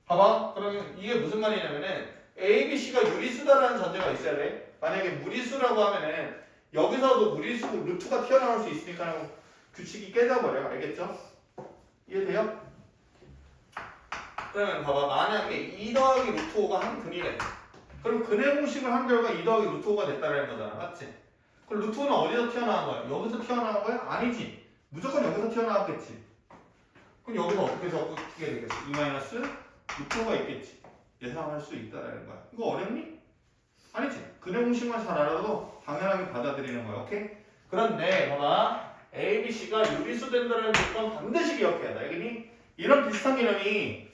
Speaker 1: 봐봐. 그러면 이게 무슨 말이냐면은 a, b, c가 유리수다라는 전제가 있어야 돼. 만약에 무리수라고 하면은 여기서도 무리수 루트가 튀어나올 수 있으니까 규칙이 깨져버려. 알겠죠? 이해돼요? 그러면 봐봐. 만약에 2 더하기 루트 5가 한 근이래. 그럼 근의 공식을 한 결과 2 더하기 루트 5가 됐다는 거잖아. 맞지? 그럼 루트 5는 어디서 튀어나온 거야? 여기서 튀어나온 거야? 아니지. 무조건 여기서 튀어나왔겠지. 그럼 여기서 어떻게 적게 되겠어? 2 마이너스 루트 5가 있겠지. 예상할 수 있다는 거야. 이거 어렵니? 아니지. 근의 공식만 잘 알아도 당연하게 받아들이는 거야. 오케이? 그런데 봐봐. A, B, C가 유리수 된다는 조건 반드시 기억해야 돼. 알겠니? 이런 비슷한 개념이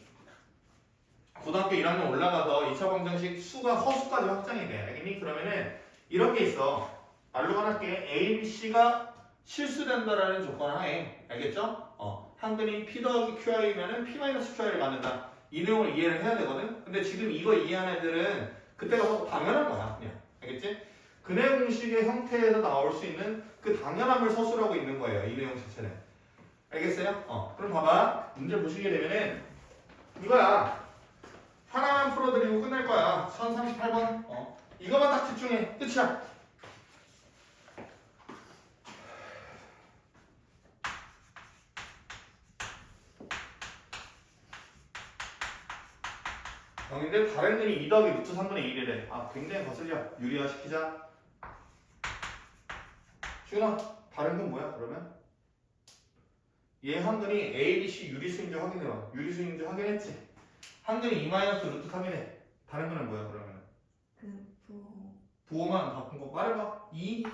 Speaker 1: 고등학교 1학년 올라가서 2차 방정식 수가 허수까지 확장이 돼. 알겠니? 그러면은 이런 게 있어. 말로만 할게. A, B, C가 실수된다라는 조건 하에. 알겠죠? 한근이 P 더하기 QI면은 P 마이너스 QI를 갖는다. 이 내용을 이해를 해야 되거든? 근데 지금 이거 이해한 애들은 그때가 뭐 당연한 거야. 그냥. 알겠지? 근의 공식의 형태에서 나올 수 있는 그 당연함을 서술하고 있는 거예요. 이 내용 자체는. 알겠어요? 그럼 봐봐. 문제 보시게 되면은 이거야. 하나만 풀어드리고 끝낼 거야. 1038번. 이거만 딱 집중해. 끝이야. 근데 다른 근이 2 더하기 루트 3분의 1이래. 굉장히 거슬려. 유리화시키자. 시훈아, 다른 근 뭐야 그러면? 얘 한 근이 A, B, C 유리수인지 확인해봐. 유리수인지 확인했지? 한 근이 2 마이너스 루트 3이래. 다른 근은 뭐야 그러면? 부호만 바꾼 거 말해봐. 2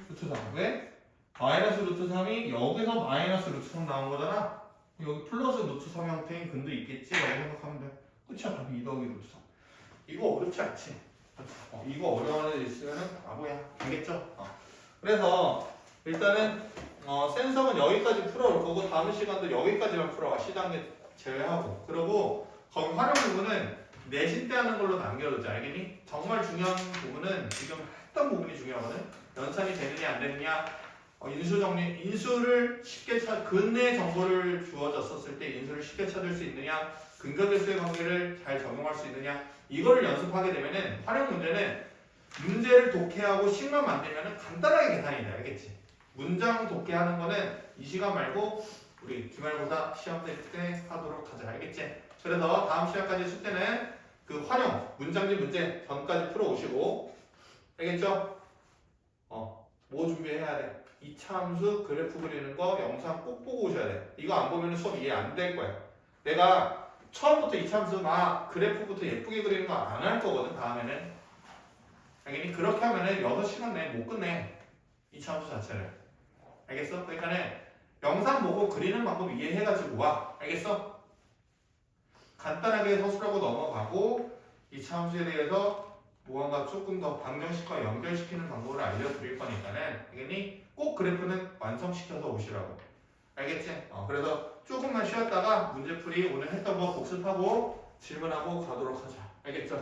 Speaker 1: 루트 3. 왜? 마이너스 루트 3이 여기서 마이너스 루트 3 나온 거잖아. 여기 플러스 루트 3 형태인 근도 있겠지? 라고 생각하면 돼. 끝이야. 답이 2 더하기 루트 3. 이거 어렵지 않지? 이거 어려운 애 있으면은 바보야. 알겠죠? 그래서 일단은 센서는 여기까지 풀어올 거고 다음 시간도 여기까지만 풀어와. C단계 제외하고. 그리고 거기 활용 부분은 내신 때 하는 걸로 남겨두자. 알겠니? 정말 중요한 부분은 지금 했던 부분이 중요하거든. 연산이 되느냐 안 되느냐. 인수 정리, 인수를 쉽게 근내 정보를 주어졌었을 때 인수를 쉽게 찾을 수 있느냐, 근거대수의 관계를 잘 적용할 수 있느냐, 이거를 연습하게 되면은 활용 문제는 문제를 독해하고 식만 만들면은 간단하게 계산이 돼. 알겠지? 문장 독해하는 거는 이 시간 말고 우리 기말고사 시험 때 하도록 하자. 알겠지? 그래서 다음 시간까지 숙제는 그 활용, 문장집 문제 전까지 풀어오시고, 알겠죠? 뭐 준비해야 돼? 이차함수 그래프 그리는 거 영상 꼭 보고 오셔야 돼. 이거 안 보면 수업 이해 안 될 거야. 내가 처음부터 이차함수 막 그래프부터 예쁘게 그리는 거 안 할 거거든. 다음에는. 알겠니? 그렇게 하면은 6시간 내에 못 끝내. 이차함수 자체를. 알겠어? 그러니까는 영상 보고 그리는 방법 이해해가지고 와. 알겠어? 간단하게 서술하고 넘어가고 이차함수에 대해서 무언가 조금 더 방정식과 연결시키는 방법을 알려드릴 거니까는 알겠니? 꼭 그래프는 완성시켜서 오시라고. 알겠지? 그래서 조금만 쉬었다가 문제풀이 오늘 했던 거 복습하고 질문하고 가도록 하자. 알겠죠?